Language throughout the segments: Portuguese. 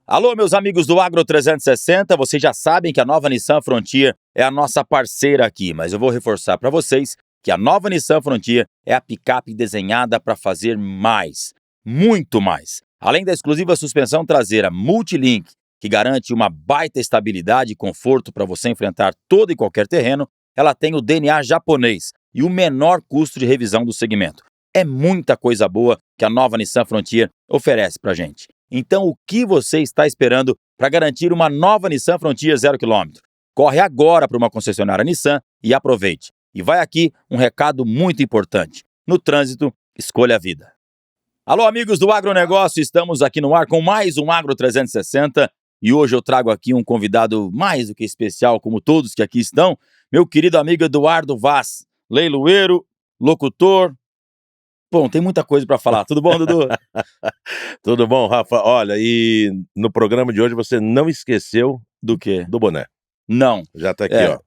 Alô, meus amigos do Agro 360, vocês já sabem que a nova Nissan Frontier é a nossa parceira aqui, mas eu vou reforçar para vocês que a nova Nissan Frontier é a picape desenhada para fazer mais, muito mais. Além da exclusiva suspensão traseira Multilink, que garante uma baita estabilidade e conforto para você enfrentar todo e qualquer terreno, ela tem o DNA japonês e o menor custo de revisão do segmento. É muita coisa boa que a nova Nissan Frontier oferece para gente. Então, o que você está esperando para garantir uma nova Nissan Frontier 0 km? Corre agora para uma concessionária Nissan e aproveite. E vai aqui um recado muito importante. No trânsito, escolha a vida. Alô, amigos do agronegócio, estamos aqui no ar com mais um Agro 360 e hoje eu trago aqui um convidado mais do que especial, como todos que aqui estão, meu querido amigo Eduardo Vaz, leiloeiro, locutor. Bom, tem muita coisa para falar. Tudo bom, Dudu? Tudo bom, Rafa? Olha, e no programa de hoje você não esqueceu Do quê? do boné. Não. Já tá aqui, ó.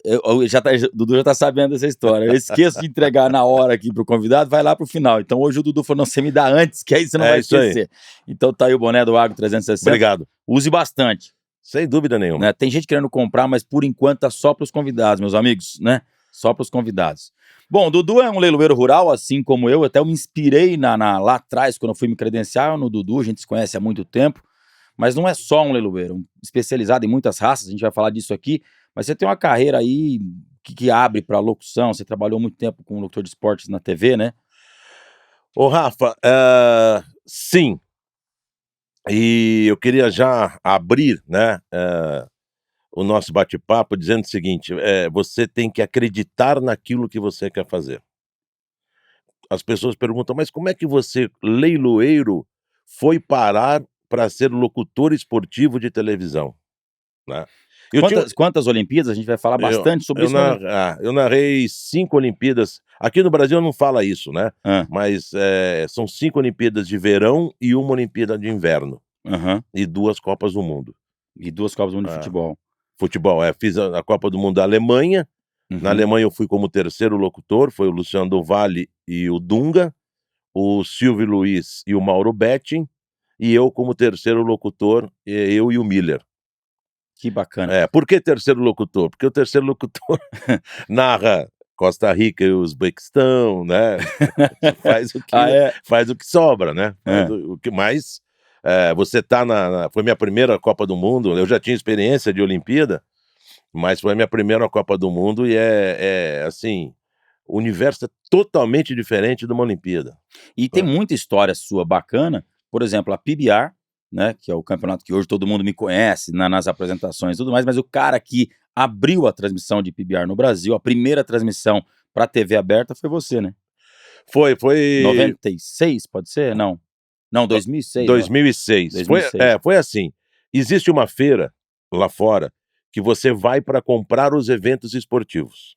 Dudu já tá sabendo dessa história. Eu esqueço de entregar na hora aqui pro convidado, vai lá pro final. Então hoje o Dudu falou, não, você me dá antes, que aí você não vai isso aí. esquecer. Então tá aí o boné do Agro 360. Obrigado. Use bastante. Sem dúvida nenhuma. Né? Tem gente querendo comprar, mas por enquanto tá só pros convidados, meus amigos, né? Só pros convidados. Bom, o Dudu é um leiloeiro rural, assim como eu. Até eu me inspirei lá atrás, quando eu fui me credenciar no Dudu. A gente se conhece há muito tempo. Mas não é só um leiloeiro, especializado em muitas raças, a gente vai falar disso aqui, mas você tem uma carreira aí que abre para locução, você trabalhou muito tempo como locutor de esportes na TV, né? Ô, Rafa, sim. E eu queria já abrir, né, o nosso bate-papo dizendo o seguinte, você tem que acreditar naquilo que você quer fazer. As pessoas perguntam, mas como é que você, leiloeiro, foi parar para ser locutor esportivo de televisão, né? Quantas Olimpíadas? A gente vai falar bastante sobre isso. Eu narrei 5 Olimpíadas. Aqui no Brasil não fala isso, né? Mas são 5 Olimpíadas de verão e 1 Olimpíada de inverno. E 2 Copas do Mundo. E 2 Copas do Mundo de futebol. Futebol, fiz a Copa do Mundo da Alemanha. Na Alemanha eu fui como terceiro locutor, foi o Luciano do Vale e o Dunga, o Silvio Luiz e o Mauro Betting, e eu como terceiro locutor, eu e o Miller. Que bacana. Por que terceiro locutor? Porque o terceiro locutor narra Costa Rica e Uzbequistão, né? Faz o que sobra, né? O que mais. Você tá foi minha primeira Copa do Mundo, eu já tinha experiência de Olimpíada, mas foi minha primeira Copa do Mundo e assim, o universo é totalmente diferente de uma Olimpíada. E tem muita história sua bacana, por exemplo, a PBR, né, que é o campeonato que hoje todo mundo me conhece nas apresentações e tudo mais, mas o cara que abriu a transmissão de PBR no Brasil, a primeira transmissão para TV aberta foi você, né? Foi 96, pode ser? Não, 2006. 2006. 2006. Foi assim, existe uma feira lá fora que você vai para comprar os eventos esportivos,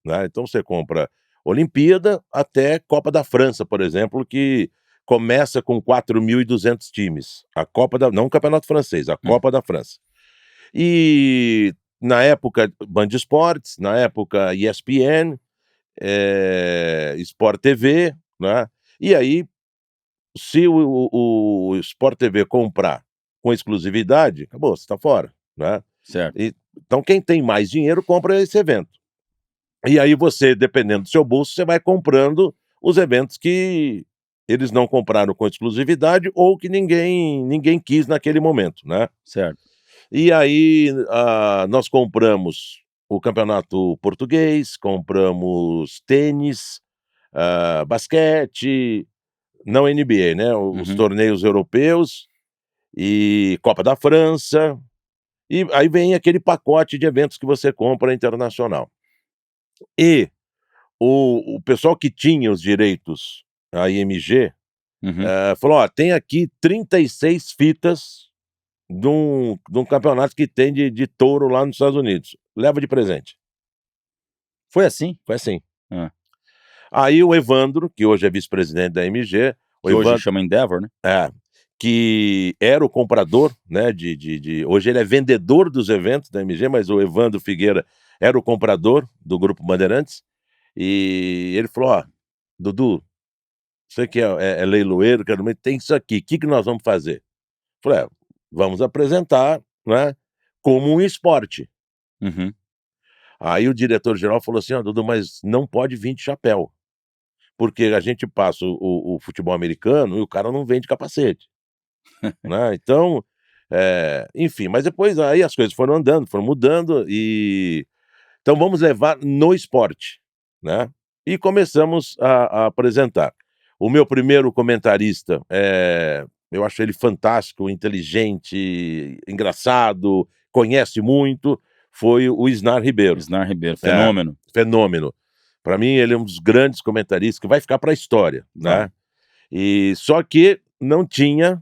né? Então você compra Olimpíada até Copa da França, por exemplo, que começa com 4.200 times. Não o Campeonato Francês, a Copa da França. E na época Band Esportes, na época ESPN, Sport TV, né? E aí, se o Sport TV comprar com exclusividade, acabou, você está fora, né? Certo. Então quem tem mais dinheiro compra esse evento. E aí você, dependendo do seu bolso, você vai comprando os eventos que eles não compraram com exclusividade ou que ninguém quis naquele momento, né? Certo. E aí nós compramos o Campeonato Português, compramos tênis, basquete, não NBA, né? Os torneios europeus e Copa da França. E aí vem aquele pacote de eventos que você compra internacional. E o pessoal que tinha os direitos, a IMG, falou, tem aqui 36 fitas de um campeonato que tem de touro lá nos Estados Unidos. Leva de presente. Foi assim? Foi assim. Aí o Evandro, que hoje é vice-presidente da IMG... hoje chama Endeavor, né? Que era o comprador, né, hoje ele é vendedor dos eventos da MG, mas o Evandro Figueira era o comprador do Grupo Bandeirantes, e ele falou, Dudu, você que é leiloeiro, tem isso aqui, o que nós vamos fazer? Eu falei, vamos apresentar, né, como um esporte. Uhum. Aí o diretor-geral falou assim: "Ó, Dudu, mas não pode vir de chapéu, porque a gente passa o futebol americano e o cara não vem de capacete", né, então, enfim, mas depois aí as coisas foram andando, foram mudando então vamos levar no esporte, né. E começamos a apresentar. O meu primeiro comentarista, eu acho ele fantástico, inteligente, engraçado, conhece muito, foi o Isnar Ribeiro. Isnar Ribeiro, É, fenômeno. fenômeno. Para mim ele é um dos grandes comentaristas que vai ficar para a história, Vai. né. E só que não tinha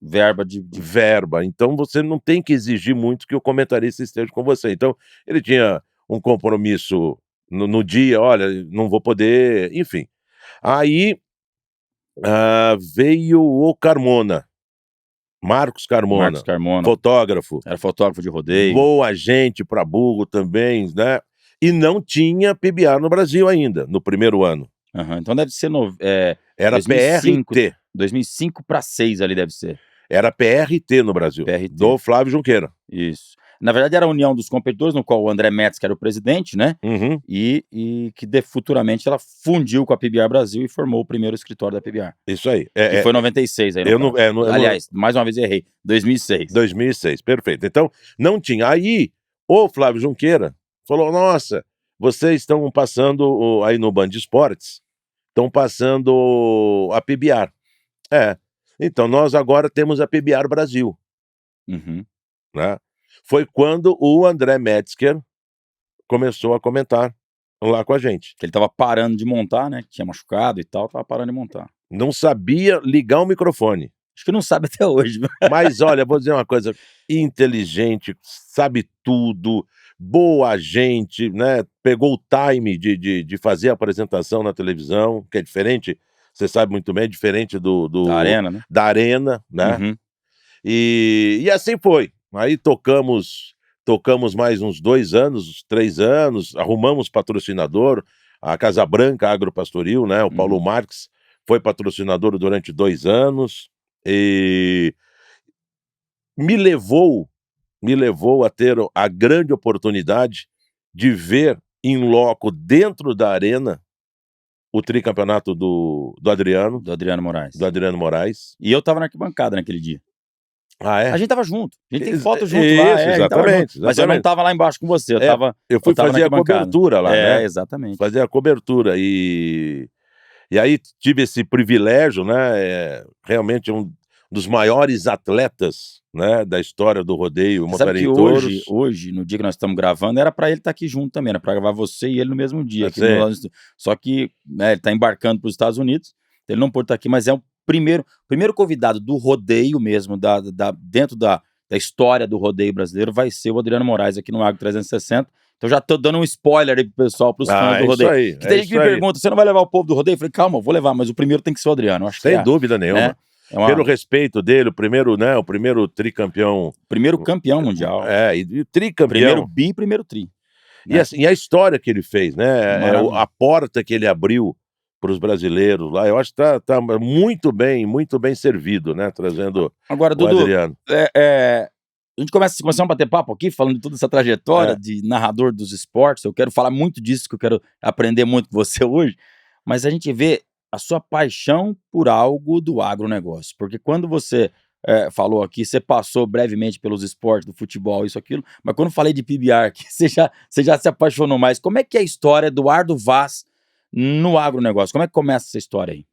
Verba de verba, então você não tem que exigir muito que o comentarista esteja com você. Então, ele tinha um compromisso no dia: "Olha, não vou poder", enfim. Aí, veio o Carmona, Marcos Marcos Carmona, Carmona, fotógrafo, era fotógrafo de rodeio. boa gente para burro também, né, e não tinha PBR no Brasil ainda, no primeiro ano. Aham, então deve ser Era 2005, PRT, 2005 para 6 ali deve ser, era PRT no Brasil, PRT, do Flávio Junqueira. isso. Na verdade era a união dos competidores, no qual o André Metz que era o presidente, né, Uhum, e que futuramente ela fundiu com a PBR Brasil e formou o primeiro escritório da PBR, isso aí. que foi em 96 aí no Eu não caso. eu não Aliás, mais uma vez errei, 2006. 2006, perfeito. Então, não tinha. Aí, o Flávio Junqueira falou: "Nossa, vocês estão passando aí no Band Esportes, estão passando a PBR". É. Então nós agora temos a PBR Brasil, Uhum. né. Foi quando o André Metzger começou a comentar lá com a gente. Que ele estava parando de montar, né, que tinha machucado e tal, estava parando de montar. Não sabia ligar o microfone. Acho que não sabe até hoje, viu. Mas olha, vou dizer uma coisa, inteligente, sabe tudo, boa gente, né, pegou o time de fazer a apresentação na televisão, que é diferente, você sabe muito bem, é diferente Da arena, né. da arena, né. Uhum. E assim foi. Aí tocamos mais uns 2 anos, 3 anos, arrumamos patrocinador, a Casa Branca Agropastoril, né, o Paulo Uhum. Marques foi patrocinador durante 2 anos, e me levou me levou a ter a grande oportunidade de ver em loco, dentro da arena, o tricampeonato Do Adriano do Moraes. Adriano Moraes. E eu estava na arquibancada naquele dia. Ah, A é? gente estava junto, a gente tem Ex foto junto lá, isso, a gente estava junto, exatamente, mas eu não exatamente. estava lá embaixo com você, É, eu eu fui estava na fazer a arquibancada. cobertura lá, É, né, exatamente. fazer a cobertura e aí tive esse privilégio, né, realmente um dos maiores atletas, né, da história do rodeio Você sabe montaria que em hoje touros. hoje, no dia que nós estamos gravando, era pra ele estar aqui junto também, era pra gravar você e ele no mesmo dia aqui no Assim, nosso só que, né, ele tá embarcando para os Estados Unidos, ele não pôde estar aqui, mas é o primeiro convidado do rodeio mesmo, dentro da história do rodeio brasileiro, vai ser o Adriano Moraes aqui no Agro 360. Então já tô dando um spoiler aí pro pessoal, para os fãs do é isso rodeio. aí, Que é tem gente que isso me aí. pergunta: "Você não vai levar o povo do rodeio?" Eu falei: "Calma, eu vou levar, mas o primeiro tem que ser o Adriano", eu acho que Sem dúvida né, nenhuma. é Pelo uma respeito dele, o primeiro, né, o primeiro tricampeão, primeiro campeão mundial, e primeiro tricampeão. bi e primeiro tri, E né, assim, a história que ele fez, né, a maravilhoso. porta que ele abriu para os brasileiros lá, eu acho que tá muito bem servido, né, trazendo Agora, o Dudu, Adriano. a gente começamos a bater papo aqui, falando de toda essa trajetória É. de narrador dos esportes. Eu quero falar muito disso, que eu quero aprender muito com você hoje, mas a gente vê a sua paixão por algo do agronegócio, porque quando você falou aqui, você passou brevemente pelos esportes, do futebol, isso, aquilo, mas quando eu falei de PBR, que você já se apaixonou mais. Como é que é a história do Eduardo Vaz no agronegócio? Como é que começa essa história aí?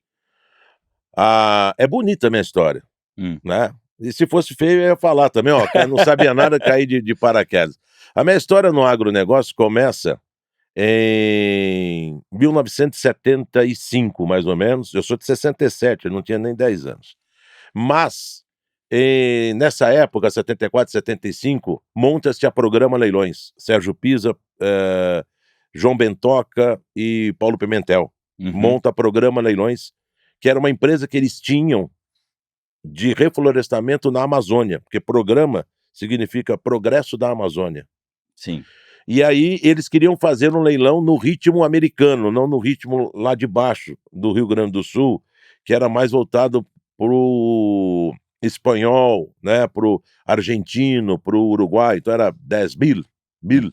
Ah, é bonita a minha história, Hum, né, e se fosse feio eu ia falar também, ó, não sabia nada, caí de paraquedas. A minha história no agronegócio começa em 1975, mais ou menos. Eu sou de 67, eu não tinha nem 10 anos. Mas, nessa época, 74, 75, monta-se a Programa Leilões. Sérgio Pisa, João Bentoca e Paulo Pimentel. uhum, Monta a Programa Leilões, que era uma empresa que eles tinham de reflorestamento na Amazônia, porque programa significa Progresso da Amazônia. sim, E aí eles queriam fazer um leilão no ritmo americano, não no ritmo lá de baixo do Rio Grande do Sul, que era mais voltado espanhol, né, pro argentino, pro Uruguai, então era 10.000, 1.000,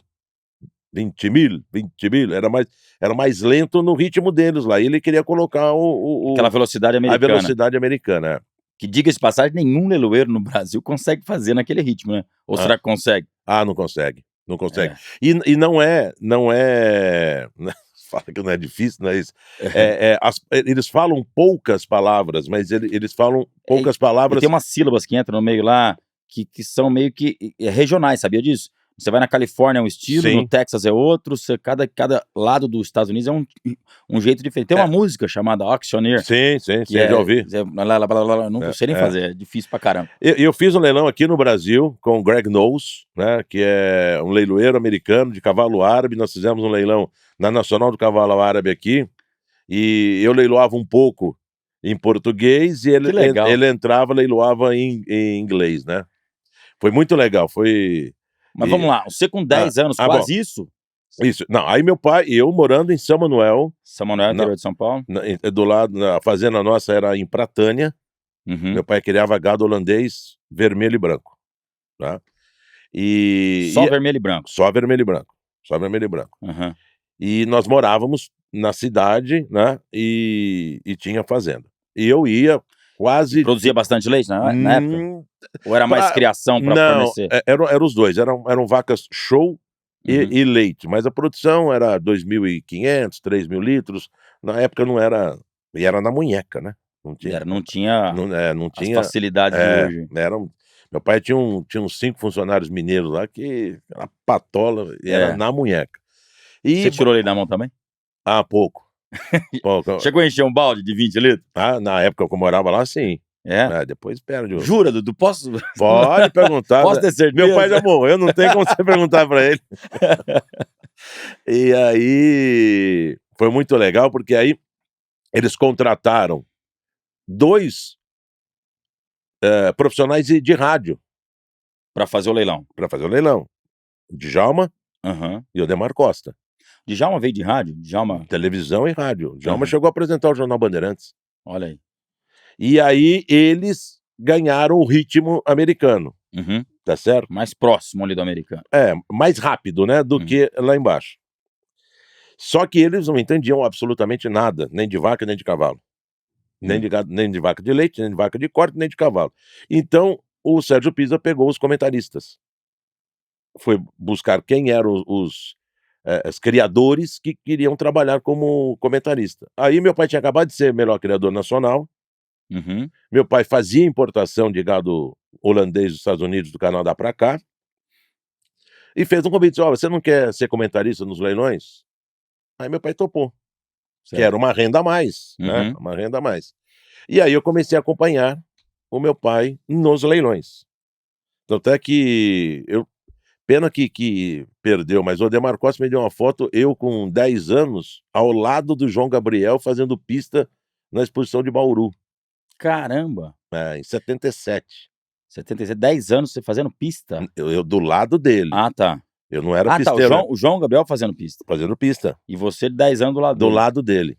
20.000, 20.000, era mais lento no ritmo deles lá, e ele queria colocar Aquela velocidade a americana. velocidade americana, é. Que, diga-se de passagem, nenhum leiloeiro no Brasil consegue fazer naquele ritmo, né? Ou será que consegue? Não consegue, não consegue. É. E não é fala que não é difícil, não é isso. Eles falam poucas palavras, mas eles falam poucas E palavras. tem umas sílabas que entram no meio lá, que são meio que regionais, sabia disso? Você vai na Califórnia é um estilo, no Sim. Texas é outro, cada lado dos Estados Unidos é um jeito diferente. Tem uma música chamada Auctioneer, Sim, que já ouvi. não sei nem fazer, é difícil pra caramba. Eu fiz um leilão aqui no Brasil com o Greg Knowles, né, que é um leiloeiro americano de cavalo árabe. Nós fizemos um leilão na Nacional do Cavalo Árabe aqui, e eu leiloava um pouco em português e Que legal. ele entrava, leiloava em inglês, né. Foi muito legal, foi... Mas vamos lá, você com 10 anos, quase bom. isso? Isso. Não, aí meu pai, eu morando em São Manuel, São Manuel, interior de São Paulo? do lado, a fazenda nossa era em Pratânia. Uhum. Meu pai criava gado holandês vermelho e branco, tá? Só vermelho e branco? Só vermelho e branco, só vermelho e branco. Uhum. E nós morávamos na cidade, né, e tinha fazenda. E eu ia quase... Produzia bastante leite na época? Ou era mais criação para Não, fornecer? eram os dois, eram vacas show Uhum. e leite, mas a produção era 2.500, 3.000 litros. Na época não era... E era na munheca, né, não tinha Não tinha não as tinha... facilidades de hoje. Meu pai tinha uns 5 funcionários mineiros lá que era patola e era na munheca. Você tirou leite na mão também? Pouco. Chegou a encher um balde de 20 litros? Na época que eu morava lá, sim. É? Depois perde o... Jura, Dudu? Posso Pode perguntar. posso ter certeza? Meu pai já morreu, não tem como você perguntar pra ele. E aí, foi muito legal, porque aí eles contrataram 2 profissionais de rádio Pra fazer o leilão? pra fazer o leilão. O Djalma Aham. e o Odemar Costa. Djalma veio de rádio? Djalma... Televisão e rádio. O Djalma chegou a apresentar o Jornal Bandeirantes. Olha aí. E aí eles ganharam o ritmo americano, Uhum. tá certo? Mais próximo ali do americano. Mais rápido, né, do que lá embaixo. Só que eles não entendiam absolutamente nada, nem de vaca, nem de cavalo. Nem de gado, nem de vaca de leite, nem de vaca de corte, nem de cavalo. Então, o Sérgio Pisa pegou os comentaristas. Foi buscar quem eram os criadores que queriam trabalhar como comentarista. Aí meu pai tinha acabado de ser melhor criador nacional. Uhum. Meu pai fazia importação de gado holandês dos Estados Unidos, do Canadá pra cá. E fez um convite: "Ó, você não quer ser comentarista nos leilões?" Aí meu pai topou. Que era uma renda a mais, né, uma renda a mais. E aí eu comecei a acompanhar o meu pai nos leilões. Tanto é que pena que perdeu, mas o Odemar Costa me deu uma foto, eu com 10 anos, ao lado do João Gabriel, fazendo pista na exposição de Bauru. Caramba! Em 77. 77, 10 anos você fazendo pista? Eu do lado dele. Tá. Eu não era Tá, pisteiro. o João Gabriel fazendo pista. Fazendo pista. E você 10 anos do lado Do dele. lado dele.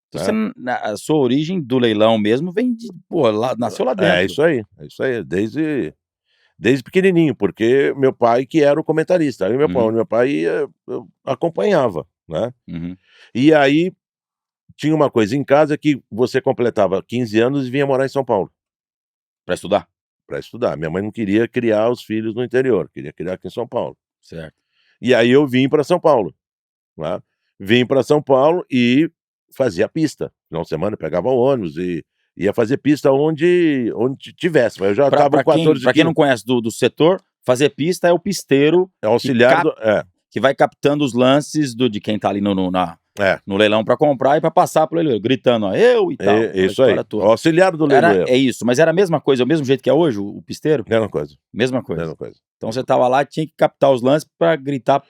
Então a sua origem do leilão mesmo vem de... lá, nasceu lá dentro. É isso aí, desde pequenininho, porque meu pai que era o comentarista. Aí meu pai ia, eu acompanhava, né. Uhum. E aí, tinha uma coisa em casa que você completava 15 anos e vinha morar em São Paulo. Pra estudar? Pra estudar. Minha mãe não queria criar os filhos no interior, queria criar aqui em São Paulo. Certo. E aí eu vim pra São Paulo, né. Vim pra São Paulo e fazia pista. Final de semana eu pegava o ônibus e ia fazer pista onde tivesse, mas eu já estava com 14, pra quem não conhece do setor, fazer pista é o pisteiro é auxiliar que vai captando os lances de quem tá ali no leilão pra comprar e pra passar pro leiloeiro, gritando, ó, eu e tal. Isso aí, o auxiliar do leiloeiro. É isso, mas era a mesma coisa, o mesmo jeito que é hoje, o pisteiro? Mesma coisa. Mesma coisa. Mesma coisa. Então você tava lá e tinha que captar os lances pra gritar.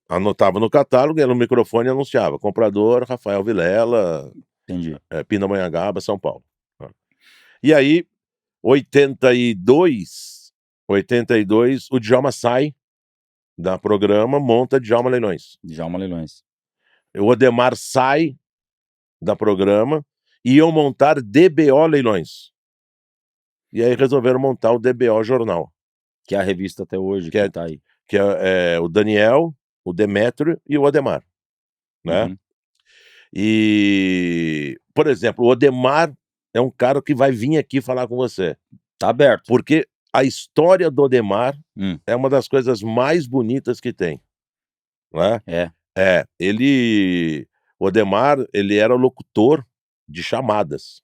Anotava no catálogo, ia no microfone e anunciava: comprador Rafael Vilela, Entendi. Pindamonhangaba, São Paulo. E aí, 82, o Djalma sai da programa, monta Djalma Leilões. Djalma Leilões. O Odemar sai da programa e iam montar DBO Leilões. E aí resolveram montar o DBO Jornal. Que é a revista até hoje Que que é tá aí. que é o Daniel, o Demétrio e o Odemar, né. Uhum. E, por exemplo, o Odemar é um cara que vai vir aqui falar com você, Tá aberto. porque a história do Odemar Hum. é uma das coisas mais bonitas que tem, né. É. O Odemar, ele era locutor de chamadas.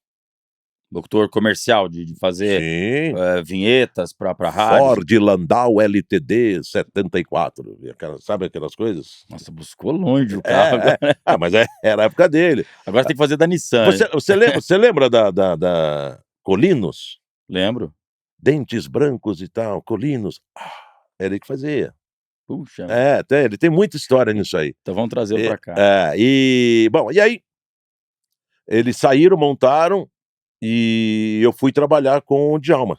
Locutor comercial de fazer, Sim. vinhetas pra rádios. Ford Landau LTD 74, e sabe aquelas coisas? Nossa, buscou longe o carro É, agora. é. Ah, mas era a época dele. Agora tem que fazer da Nissan, Você hein. você lembra da Colinos? Lembro. Dentes brancos e tal, Colinos. Era ele que fazia. Puxa, Ele tem muita história nisso aí. então vamos trazê-lo pra cá. Bom, e aí, eles saíram, montaram, e eu fui trabalhar com o Djalma.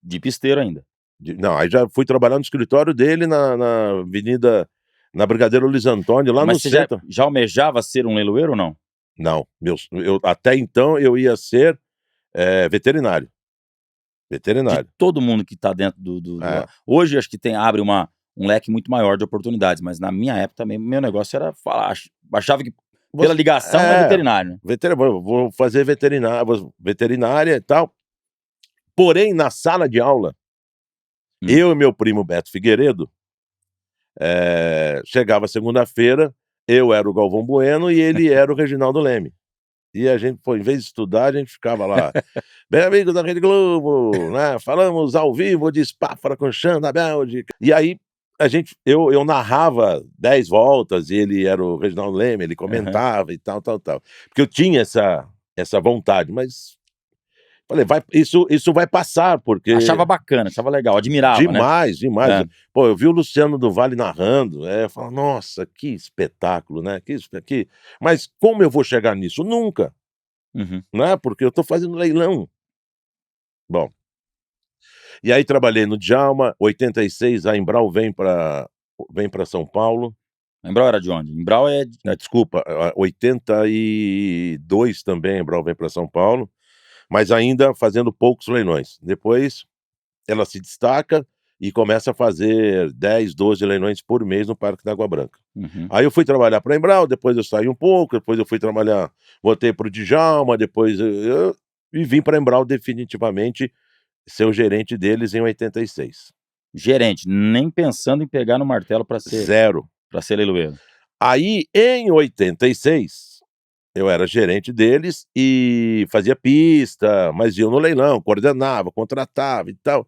De pisteiro ainda. Não, aí já fui trabalhar no escritório dele na avenida na Brigadeiro Luiz Antônio, lá no Mas você já centro. já almejava ser um leiloeiro ou não? Não, eu até então eu ia ser, veterinário. De Veterinário. todo mundo que tá dentro do É. hoje acho que abre um leque muito maior de oportunidades, mas na minha época também meu negócio era falar, achava que pela ligação é veterinário, né. Vou fazer veterinária e tal. Porém, na sala de aula, eu e meu primo Beto Figueiredo, chegava segunda-feira, eu era o Galvão Bueno e ele era o Reginaldo Leme. E a gente, pô, em vez de estudar, a gente ficava lá: "Bem amigos da Rede Globo, né, falamos ao vivo de Spa-Francorchamps, da Bélgica". E aí, eu narrava 10 voltas e ele era o Reginaldo Leme, ele Aham. comentava e tal, tal, tal. Porque eu tinha essa vontade, mas falei: "Isso vai passar", porque Achava bacana, achava legal, admirava, né. demais, demais. É. Pô, eu vi o Luciano do Vale narrando, eu falo: "Nossa, que espetáculo, né, que". Mas como eu vou chegar nisso? Nunca, Uhum. né, porque eu tô fazendo leilão. Bom, e aí trabalhei no Djalma, 86 a Embral vem pra São Paulo. A Embral era de onde? Embral é de Desculpa, 82 também a Embral vem pra São Paulo, mas ainda fazendo poucos leilões. Depois ela se destaca e começa a fazer 10, 12 leilões por mês no Parque da Água Branca. uhum. Aí eu fui trabalhar para a Embral, depois eu saí um pouco, depois eu fui trabalhar, voltei para o Djalma, depois e vim para a Embral definitivamente ser o gerente deles em 86. Gerente, nem pensando em pegar no martelo Zero. pra ser leiloeiro. Aí em 86, eu era gerente deles e fazia pista, mas ia no leilão, coordenava, contratava e tal.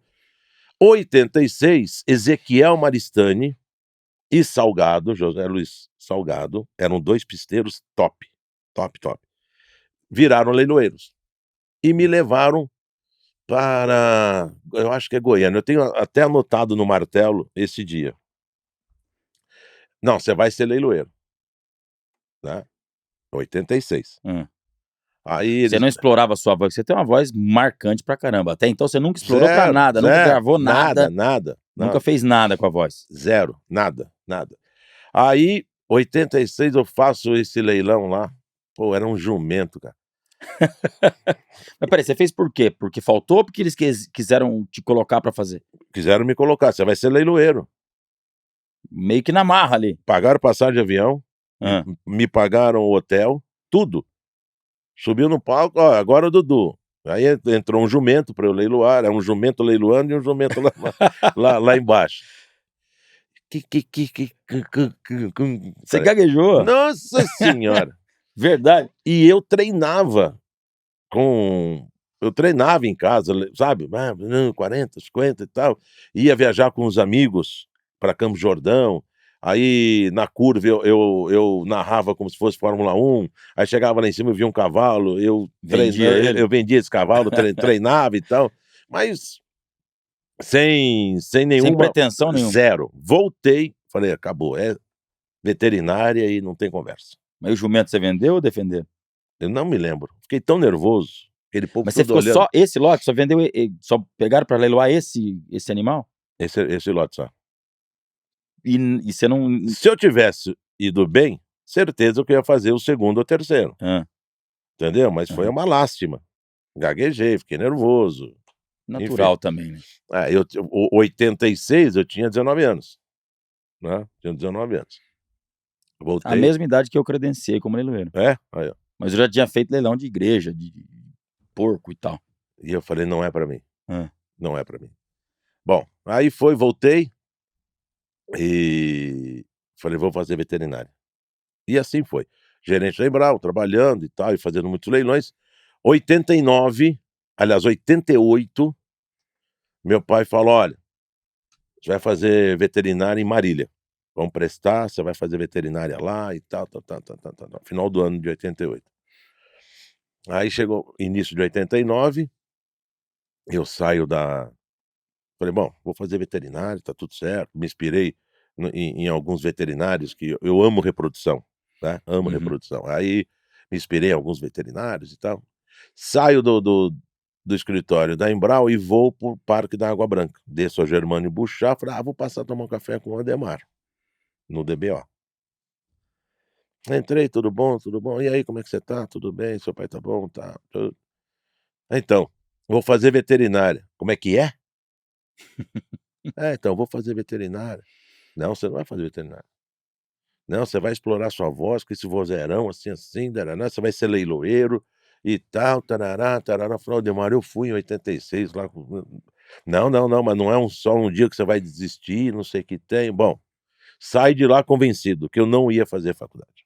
86, Ezequiel Maristany e Salgado, José Luiz Salgado, eram 2 pisteiros top, top, top. Viraram leiloeiros e me levaram para, eu acho que é Goiânia, eu tenho até anotado no martelo esse dia. "Não, você vai ser leiloeiro", né, 86. Hã. Aí Você eles não explorava a sua voz, você tem uma voz marcante pra caramba, até então você nunca explorou pra zero, nada, nunca zero, gravou nada, nada, nada, nunca nada, fez nada com a voz. zero, nada, nada. Aí, 86 eu faço esse leilão lá, pô, era um jumento, cara. Mas espera aí, você fez por quê? Porque faltou ou porque eles quiseram te colocar pra fazer? Quiseram me colocar: "Você vai ser leiloeiro". Meio que na marra ali. Pagaram passagem de avião, Hã. me pagaram o hotel, tudo. Subiu no palco: "Ó, agora o Dudu". Aí entrou um jumento pra eu leiloar, era um jumento leiloando e um jumento lá embaixo. Você gaguejou? Nossa senhora! Verdade? E com eu treinava em casa, sabe, 40, 50 e tal, ia viajar com os amigos para Campos do Jordão, aí na curva eu narrava como se fosse Fórmula 1, aí chegava lá em cima, eu via um cavalo, Vendia ele? eu vendia esse cavalo, treinava e tal, mas sem Sem nenhuma, pretensão nenhuma. zero. Voltei, falei: "Acabou, é veterinária e não tem conversa". Mas o jumento você vendeu ou defendeu? Eu não me lembro, fiquei tão nervoso, aquele povo Mas você todo ficou olhando. só esse lote? Só vendeu só pegaram pra leiloar esse animal? Esse lote só. E você não Se eu tivesse ido bem, certeza que eu ia fazer o segundo ou terceiro, hã, entendeu? Mas foi aham. uma lástima. Gaguejei, fiquei nervoso. Natural também, né? 86 eu tinha 19 anos, né, tinha 19 anos. A Voltei mesma idade que eu credenciei como leiloeiro. Aí ó. Mas eu já tinha feito leilão de igreja, de porco e tal. E eu falei: "Não é pra mim, Hã. não é pra mim". Bom, aí voltei, e falei: "Vou fazer veterinária". E assim foi. Gerente da Embrau, trabalhando e tal, e fazendo muitos leilões. 89, aliás, 88, meu pai falou: "Olha, você vai fazer veterinária em Marília. Vamos prestar, você vai fazer veterinária lá e tal, tal, tal, tal, tal, tal, tal", final do ano de 88. Aí chegou início de 89, eu saio da falei: "Bom, vou fazer veterinário, tá tudo certo". Me inspirei em alguns veterinários que eu amo reprodução, né, amo Uhum. reprodução. Aí me inspirei em alguns veterinários e tal. Saio do escritório da Embrau e vou para o Parque da Água Branca. Desço a Germânio Buchá, falei: "Ah, vou passar a tomar um café com o Adhemar, no DBO". Entrei, tudo bom, tudo bom. "E aí, como é que você tá? Tudo bem? Seu pai tá bom? Tá, tudo". "Então, vou fazer veterinária". "Como é que é?". "É, então, vou fazer veterinária". "Não, você não vai fazer veterinária. Não, você vai explorar sua voz com esse vozeirão assim, assim, tárárá, você vai ser leiloeiro e tal, tarará, tarará". Falei: "Aldemar, eu fui em 86 lá com". "Não, não, não, mas não é só um dia que você vai desistir, não sei o que tem". Bom, saí de lá convencido que eu não ia fazer faculdade,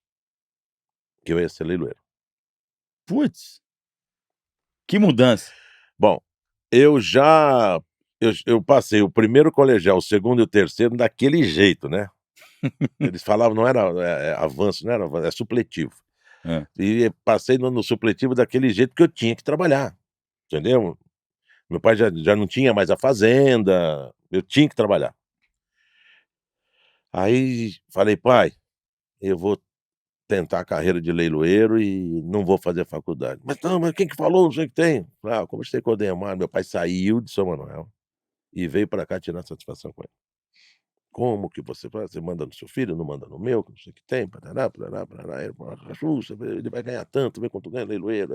que eu ia ser leiloeiro. Puts, que mudança. Bom, eu já eu passei o primeiro colegial, o segundo e o terceiro daquele jeito, né. Eles falavam não era, avanço, não era é supletivo. Hã. E passei no supletivo daquele jeito que eu tinha que trabalhar, entendeu. Meu pai já não tinha mais a fazenda, eu tinha que trabalhar. Aí falei: "Pai, eu vou tentar a carreira de leiloeiro e não vou fazer faculdade". "Mas não, mas quem que falou? Não sei o que tem". "Ah, eu conversei com o Adhemar", meu pai saiu de São Manuel e veio pra cá tirar satisfação com ele. "Como que você manda no seu filho, não manda no meu, que não sei o que tem, parará, parará, parará". Ele falou: "Xuxa, ele vai ganhar tanto, vê quanto ganha leiloeiro",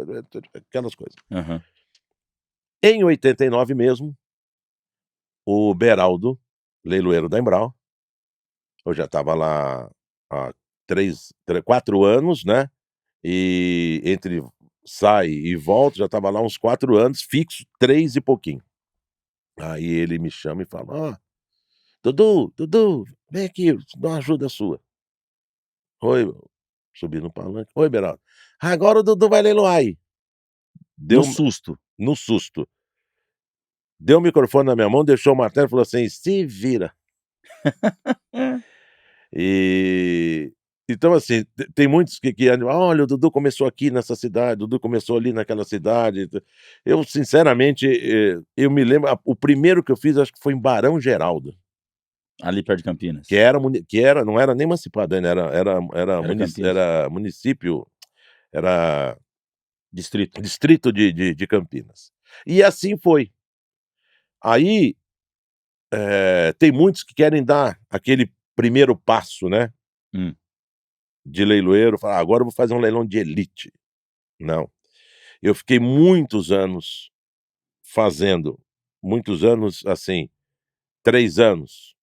aquelas coisas. Aham. Em 89 mesmo, o Beraldo, leiloeiro da Embrau, eu já estava lá há 4 anos, né, e entre sai e volta, já estava lá uns 4 anos, fixo 3 e pouquinho. Aí ele me chama e fala: "Ó, Dudu, Dudu, vem aqui, dá uma ajuda sua". "Oi", subi no palanque. "Oi, Beraldo". "Agora o Dudu vai leiloar aí". No Deu susto. no susto. Deu o microfone na minha mão, deixou o martelo e falou assim: "Se vira". E então, assim, tem muitos que "Olha, o Dudu começou aqui nessa cidade, o Dudu começou ali naquela cidade". Eu sinceramente, eu me lembro o primeiro que eu fiz acho que foi em Barão Geraldo, Ali perto de Campinas. que era não era nem Emancipado ainda, Era Campinas. era município, era Distrito. distrito de Campinas. E assim foi. Aí, tem muitos que querem dar aquele primeiro passo, né, Hum. de leiloeiro, falar: "Agora eu vou fazer um leilão de elite". Não. Eu fiquei muitos anos fazendo, muitos anos, assim, 3 anos,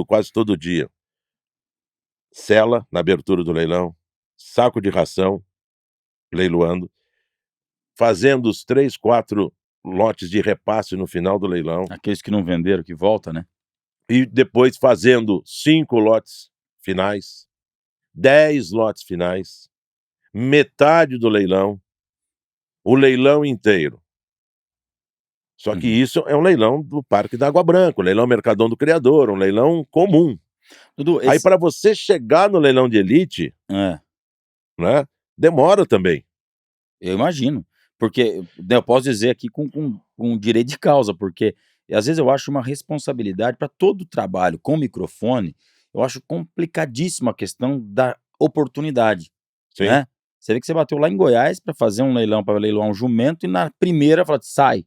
quase todo dia, cela na abertura do leilão, saco de ração, leiloando, fazendo os 3, 4 lotes de repasse no final do leilão, Aqueles que não venderam, que volta, né. e depois fazendo 5 lotes finais, 10 lotes finais, metade do leilão, o leilão inteiro. Só que Uhum. isso é um leilão do Parque da Água Branca, um leilão Mercadão do Criador, um leilão comum. Dudu, Aí esse para você chegar no leilão de elite, é, né, demora também. eu imagino, porque, né, eu posso dizer aqui com direito de causa, porque às vezes eu acho uma responsabilidade para todo trabalho com microfone, eu acho complicadíssima a questão da oportunidade, Sim, né. Você vê que você bateu lá em Goiás para fazer um leilão, para leiloar um jumento e na primeira fala: "Sai",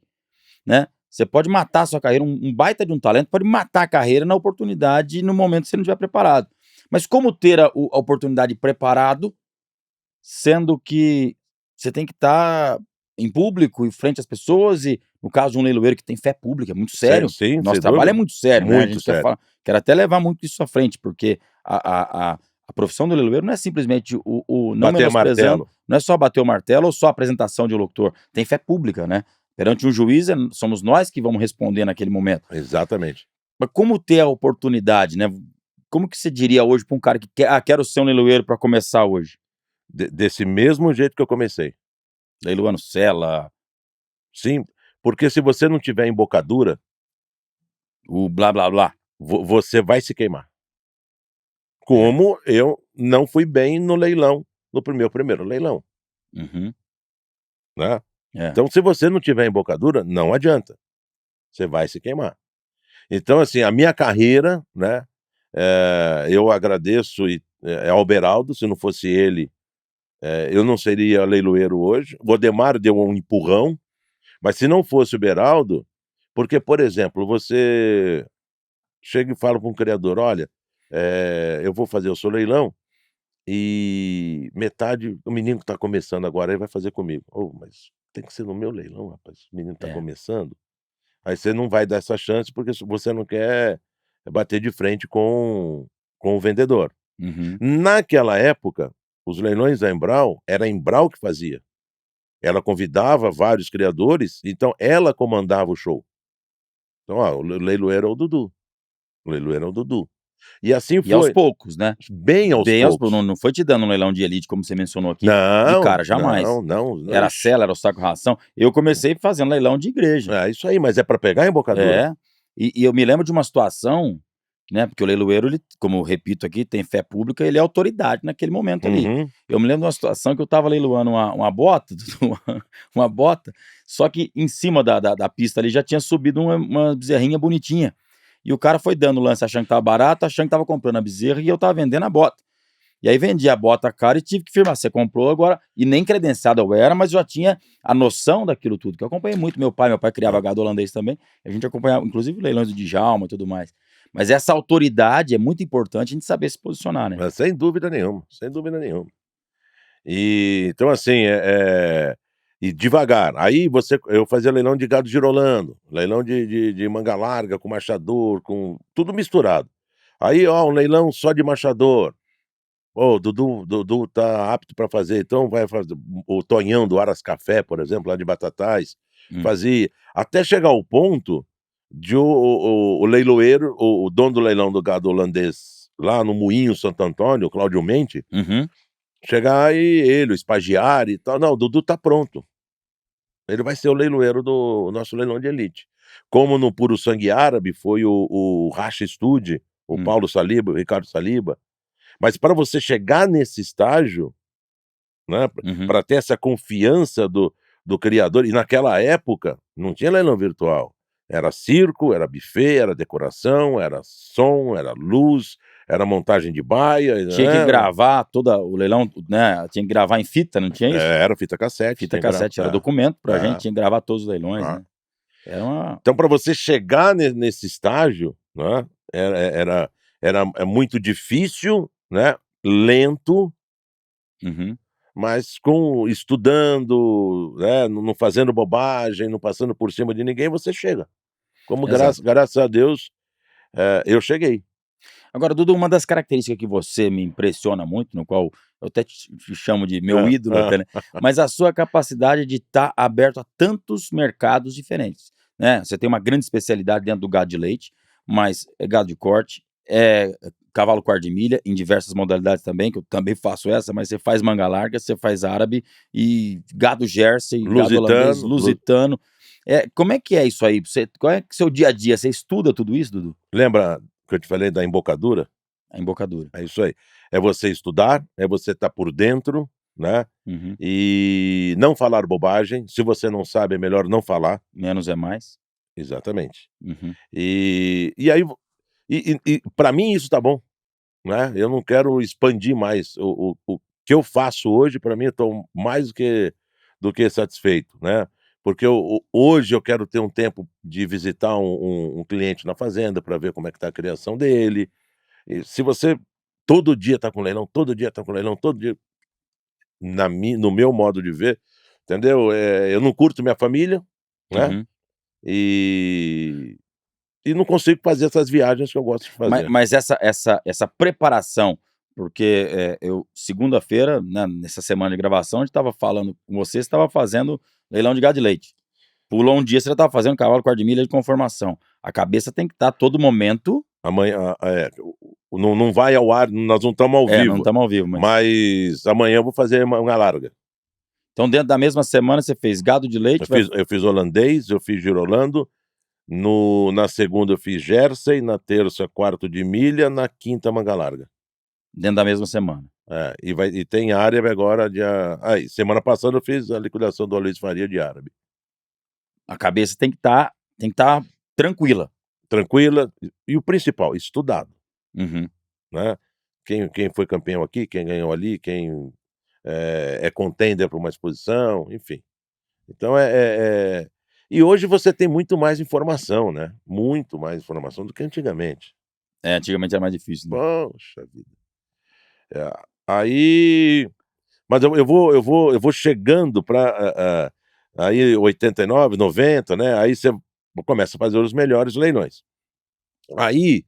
né. Você pode matar a sua carreira, um baita de um talento pode matar a carreira na oportunidade no momento que você não estiver preparado. Mas como ter a oportunidade preparado, sendo que você tem que estar em público, em frente às pessoas e, no caso de um leiloeiro que tem fé pública, é muito sério. Sim, Nosso sem trabalho é dúvida. muito sério, né, a Muito gente quer sério. quer até levar muito isso à frente, porque a profissão do leiloeiro não é simplesmente não Bater menosprezando, martelo. não é só bater o martelo ou só a apresentação de um locutor, tem fé pública, né. Perante um juiz, somos nós que vamos responder naquele momento. Exatamente. Mas como ter a oportunidade, né, como que você diria hoje para um cara que quer: "Ah, quero ser um leiloeiro para começar hoje"? Desse mesmo jeito que eu comecei. Leiloando cela, Sim, porque se você não tiver embocadura, o blá blá blá. você vai se queimar. É. Como eu não fui bem no leilão, no meu primeiro leilão, Uhum. né. É. Então se você não tiver embocadura, não adianta, você vai se queimar. Então assim, a minha carreira, né, eu agradeço ao Beraldo, se não fosse ele, eu não seria leiloeiro hoje. O Odemar deu um empurrão, mas se não fosse o Beraldo, porque, por exemplo, você chega e fala para um criador: "Olha, eu vou fazer o seu leilão e metade o menino que está começando agora aí vai fazer comigo". "Ô, mas tem que ser no meu leilão, rapaz, o menino está É. começando". Aí você não vai dar essa chance, porque você não quer bater de frente com o vendedor. Uhum. Naquela época, os leilões da Embral, era a Embral que fazia. Ela convidava vários criadores, então ela comandava o show. Então, o leiloeiro é o Dudu, o leiloeiro é o Dudu. E assim E aos foi, poucos, né. bem aos Bem aos pou não poucos. não foi te dando um leilão de elite, como você mencionou aqui, de Não, cara, jamais. não, não, não, Era ixi. cela, era o saco ração. Eu comecei fazendo leilão de igreja. É isso aí, mas é para pegar a embocadura. É. E eu me lembro de uma situação, né, porque o leiloeiro ele, como eu repito aqui, tem fé pública, ele é autoridade naquele momento ali. Uhum. Eu me lembro de uma situação que eu estava leiloando uma bota, uma bota, só que em cima da pista ali já tinha subido uma bezerrinha bonitinha. E o cara foi dando lance achando que estava barato, achando que estava comprando a bezerra e eu estava vendendo a bota. E aí vendi a bota cara e tive que firmar, você comprou agora, e nem credenciado eu era, mas eu já tinha a noção daquilo tudo, que eu acompanhei muito meu pai criava Hã. gado holandês também, a gente acompanhava inclusive leilões do Djalma e tudo mais. Mas essa autoridade é muito importante a gente saber se posicionar, né. Mas sem dúvida nenhuma, sem dúvida nenhuma. E então assim, e devagar. Aí eu fazia leilão de gado girolando, leilão de manga larga com machador, com tudo misturado. Aí, ó, um leilão só de machador. "Ô, Dudu tá apto para fazer, então vai fazer". O Tonhão do Aras Café, por exemplo, lá de Batatais, Hum. fazia. Até chegar ao ponto de o leiloeiro, o dono do leilão do gado holandês, lá no Moinho Santo Antônio, o Cláudio Mente, Uhum. chegar e ele, o Espagiari e tal: "Não, o Dudu tá pronto. Ele vai ser o leiloeiro do nosso leilão de elite". Como no Puro Sangue Árabe foi o Racha Stud, o Hum. Paulo Saliba, o Ricardo Saliba. Mas para você chegar nesse estágio, né, Uhum. para ter essa confiança do criador, e naquela época não tinha leilão virtual, era circo, era buffet, era decoração, era som, era luz, era montagem de baia, Tinha que né, gravar toda o leilão, né, tinha que gravar em fita, não tinha isso? era fita cassete, Fita tinha gra cassete, era documento pra gente, é, tinha que gravar todos os leilões, é. né. Era uma Então para você chegar nesse estágio, né, é muito difícil, né, lento. uhum. Mas com estudando, né, não fazendo bobagem, não passando por cima de ninguém, você chega. Como Exato. graças a Deus, eu cheguei. Agora, Dudu, uma das características que você me impressiona muito, no qual eu até te chamo de meu Hã, ídolo hã. até, né, mas a sua capacidade de estar aberto a tantos mercados diferentes, né. Você tem uma grande especialidade dentro do gado de leite, mas é gado de corte, cavalo quarto de milha, em diversas modalidades também, que eu também faço essa, mas você faz manga larga, você faz árabe e gado Jersey, gado holandês, Lusitano, lusitano. Como é que é isso aí? Você qual é que é o seu dia a dia? Você estuda tudo isso, Dudu? lembra que eu te falei da embocadura? A embocadura. É isso aí. É você estudar, é você estar por dentro, né, Uhum. e não falar bobagem. Se você não sabe, é melhor não falar. Menos é mais. Exatamente. Uhum. E aí pra mim isso tá bom. Né, eu não quero expandir mais. O que eu faço hoje, para mim, eu tô mais do que satisfeito, né, porque hoje eu quero ter um tempo de visitar um cliente na fazenda para ver como é que tá a criação dele. E se você todo dia tá com leilão, todo dia tá com leilão, todo dia no meu modo de ver, entendeu? Eu não curto minha família, né, Uhum. e não consigo fazer essas viagens que eu gosto de fazer. Mas essa preparação, porque, eu segunda-feira, né, nessa semana de gravação, a gente estava falando com você estava fazendo leilão de gado de leite. Pulou um dia, você já estava fazendo cavalo quarto de milha de conformação. A cabeça tem que estar todo momento Amanhã não vai ao ar, nós não estamos ao não vivo, estamos ao vivo, mas mas amanhã eu vou fazer uma larga. então dentro da mesma semana você fez gado de leite, Eu fiz holandês, eu fiz girolando, na segunda eu fiz Jersey, na terça quarto de milha, na quinta manga larga. dentro da mesma semana. E tem árabe agora semana passada eu fiz a liquidação do Aloysio Faria de árabe. A cabeça tem que estar tranquila. Tranquila, e o principal, estudado, Uhum. né. Quem foi campeão aqui, quem ganhou ali, quem é contender para uma exposição, enfim. Então e hoje você tem muito mais informação, né, muito mais informação do que antigamente. É, antigamente era mais difícil, né. Poxa vida. É, aí mas eu vou chegando para aí 89, 90, né, aí você começa a fazer os melhores leilões. Aí,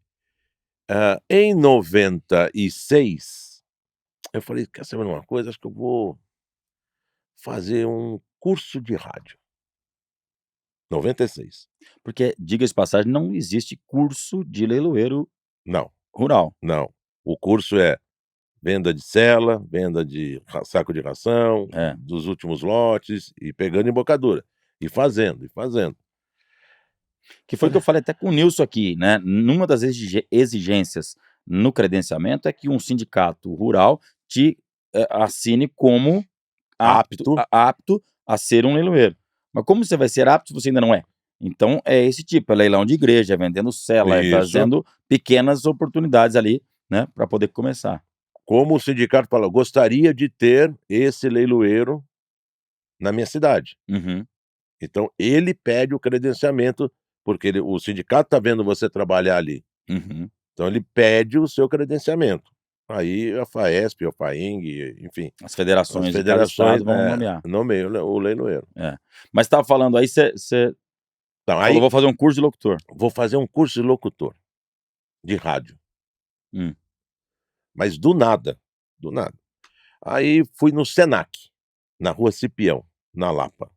em 96, eu falei: "Quer saber de uma coisa? Acho que eu vou fazer um curso de rádio". 96. Porque, diga-se de passagem, não existe curso de leiloeiro Não, rural. não. O curso é venda de sela, venda de saco de ração, É. dos últimos lotes, e pegando embocadura, e fazendo, e fazendo. Que foi o que eu falei até com o Nilson aqui, né, numa das exigências no credenciamento é que um sindicato rural te, assine como Apto. apto a ser um leiloeiro. Mas como você vai ser apto se você ainda não é? Então é esse tipo, é leilão de igreja, é vendendo cela, é Isso. fazendo pequenas oportunidades ali, né, para poder começar. Como o sindicato falou: "Gostaria de ter esse leiloeiro na minha cidade". Uhum, Então ele pede o credenciamento, porque o sindicato está vendo você trabalhar ali, uhum. então ele pede o seu credenciamento. Aí a Faesp, a Faeng, enfim, As as federações de cada federações, estado vão nomear. nomeiam o leiloeiro. É. Mas estava falando aí, você Então falou: aí "Vou fazer um curso de locutor". vou fazer um curso de locutor, de rádio, Hum. mas do nada, do nada. Aí fui no Senac, na Rua Cipião, na Lapa.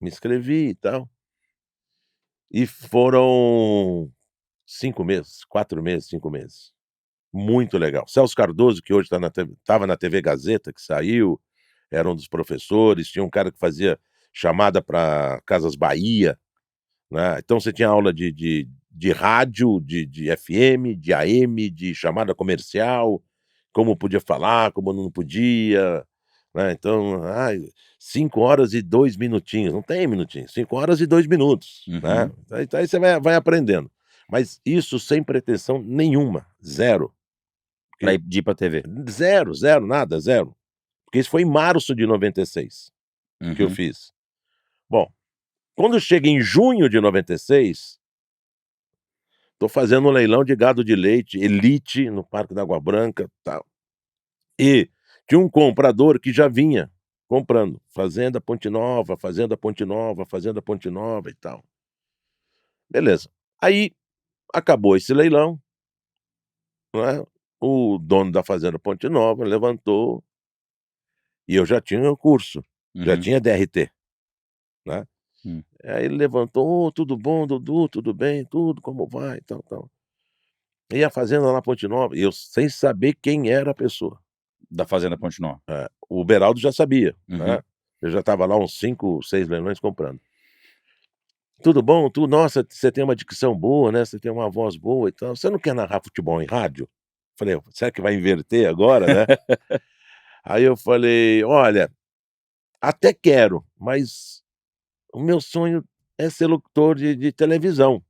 Me inscrevi e tal, e foram 5 meses, 4 meses, 5 meses. Muito legal. Celso Cardoso, que hoje estava na TV Gazeta, que saiu, era um dos professores, tinha um cara que fazia chamada para Casas Bahia, né, então você tinha aula de rádio, de FM, de AM, de chamada comercial, como podia falar, como não podia, né, então, 5 horas e 2 minutinhos, não tem minutinho, 5 horas e 2 minutos, né, Uhum. aí você vai aprendendo. Mas isso sem pretensão nenhuma, zero. Pra Porque ir pra TV. zero, zero, nada, zero. Porque isso foi em março de 96 que eu Uhum. fiz. Bom, quando chega em junho de 96, tô fazendo um leilão de gado de leite elite no Parque da Água Branca, tal. E tinha um comprador que já vinha comprando, Fazenda Ponte Nova, Fazenda Ponte Nova, Fazenda Ponte Nova e tal. Beleza. Aí acabou esse leilão, né, o dono da Fazenda Ponte Nova levantou, e eu já tinha o curso, já Uhum. tinha DRT, né. Hum. Aí ele levantou: "Ô, tudo bom, Dudu? Tudo bem? Tudo, como vai? Tal, tal". E a fazenda lá Ponte Nova, e eu sem saber quem era a pessoa. Da Fazenda Ponte Nova. O Beraldo já sabia, né, Uhum. eu já estava lá uns 5, 6 leilões comprando. "Tudo bom? Nossa, você tem uma dicção boa, né, você tem uma voz boa e tal. Você não quer narrar futebol em rádio?" Falei: "Será que vai inverter agora, né?" Aí eu falei: "Olha, até quero, mas o meu sonho é ser locutor de televisão".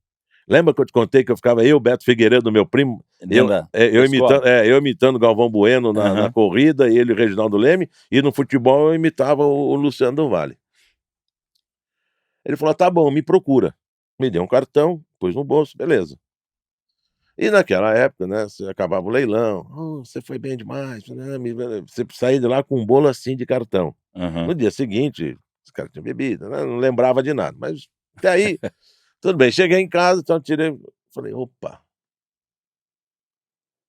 Lembra que eu te contei que eu ficava Beto Figueiredo, meu primo, Dentro da escola. eu imitando Galvão Bueno na Aham. corrida, e ele Reginaldo Leme, e no futebol eu imitava o Luciano do Vale. Ele falou: "Tá bom, me procura". Me deu um cartão, pus no bolso, beleza. E naquela época, né, você acabava o leilão, você foi bem demais, né, você saía de lá com um bolo assim de cartão. Aham. No dia seguinte, os caras tinham bebida, né, não lembrava de nada, mas até aí, tudo bem. Cheguei em casa, então tirei, falei: "Opa,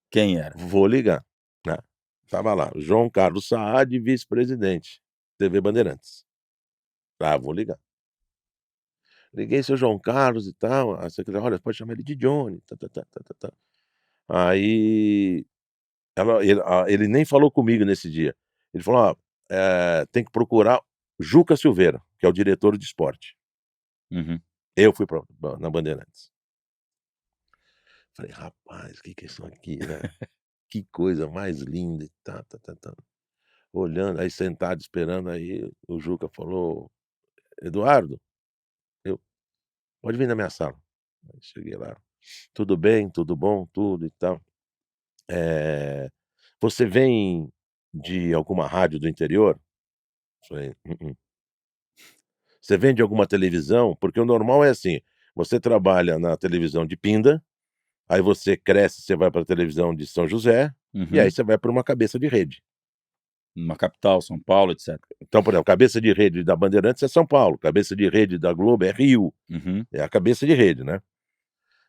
Quem era? vou ligar", né. Estava lá, João Carlos Saad, vice-presidente, TV Bandeirantes. "Ah, vou ligar". Liguei: "Seu João Carlos e tal", a secretária: "Olha, pode chamar ele de Johnny, tá-tá-tá, tá-tá-tá". Aí ele nem falou comigo nesse dia. Ele falou: "Ó, tem que procurar Juca Silveira, que é o diretor de esporte". Uhum. Eu fui pra na Bandeirantes. Falei: "Rapaz, o que que é isso aqui, né? Que coisa mais linda e tá, tá". Olhando, aí sentado esperando, aí o Juca falou: "Eduardo", eu: "Pode vir na minha sala". Aí cheguei lá: "Tudo bem, tudo bom, tudo e tal. Eh, você vem de alguma rádio do interior?" Falei: "Mm-mm". "Você vem de alguma televisão?" Porque o normal é assim, você trabalha na televisão de Pinda, aí você cresce, você vai pra televisão de São José, e aí Uhum. você vai pra uma cabeça de rede. Numa capital, São Paulo, etcétera. Então, por exemplo, cabeça de rede da Bandeirantes é São Paulo, cabeça de rede da Globo é Rio, Uhum. é a cabeça de rede, né.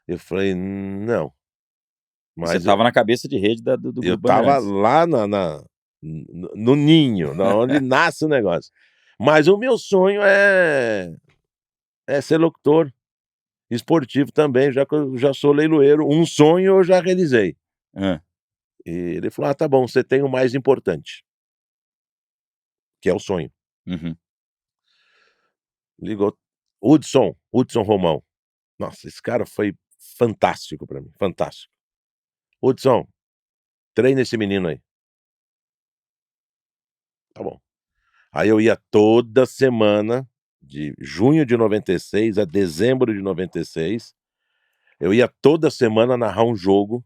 Eu falei: "Não", E você mas estava na cabeça de rede da do eu Grupo estava Bandeirantes. lá no ninho, na onde nasce o negócio. Mas o meu sonho é ser locutor esportivo também, já que eu já sou leiloeiro, um sonho eu já realizei. Hã. E ele falou: "Ah, tá bom, você tem o mais importante, que é o sonho". Uhum. Ligou, Hudson Romão. Nossa, esse cara foi fantástico pra mim, fantástico. "Hudson, treina esse menino aí". Tá bom. Aí eu ia toda semana, de junho de 96 a dezembro de 96, eu ia toda semana narrar um jogo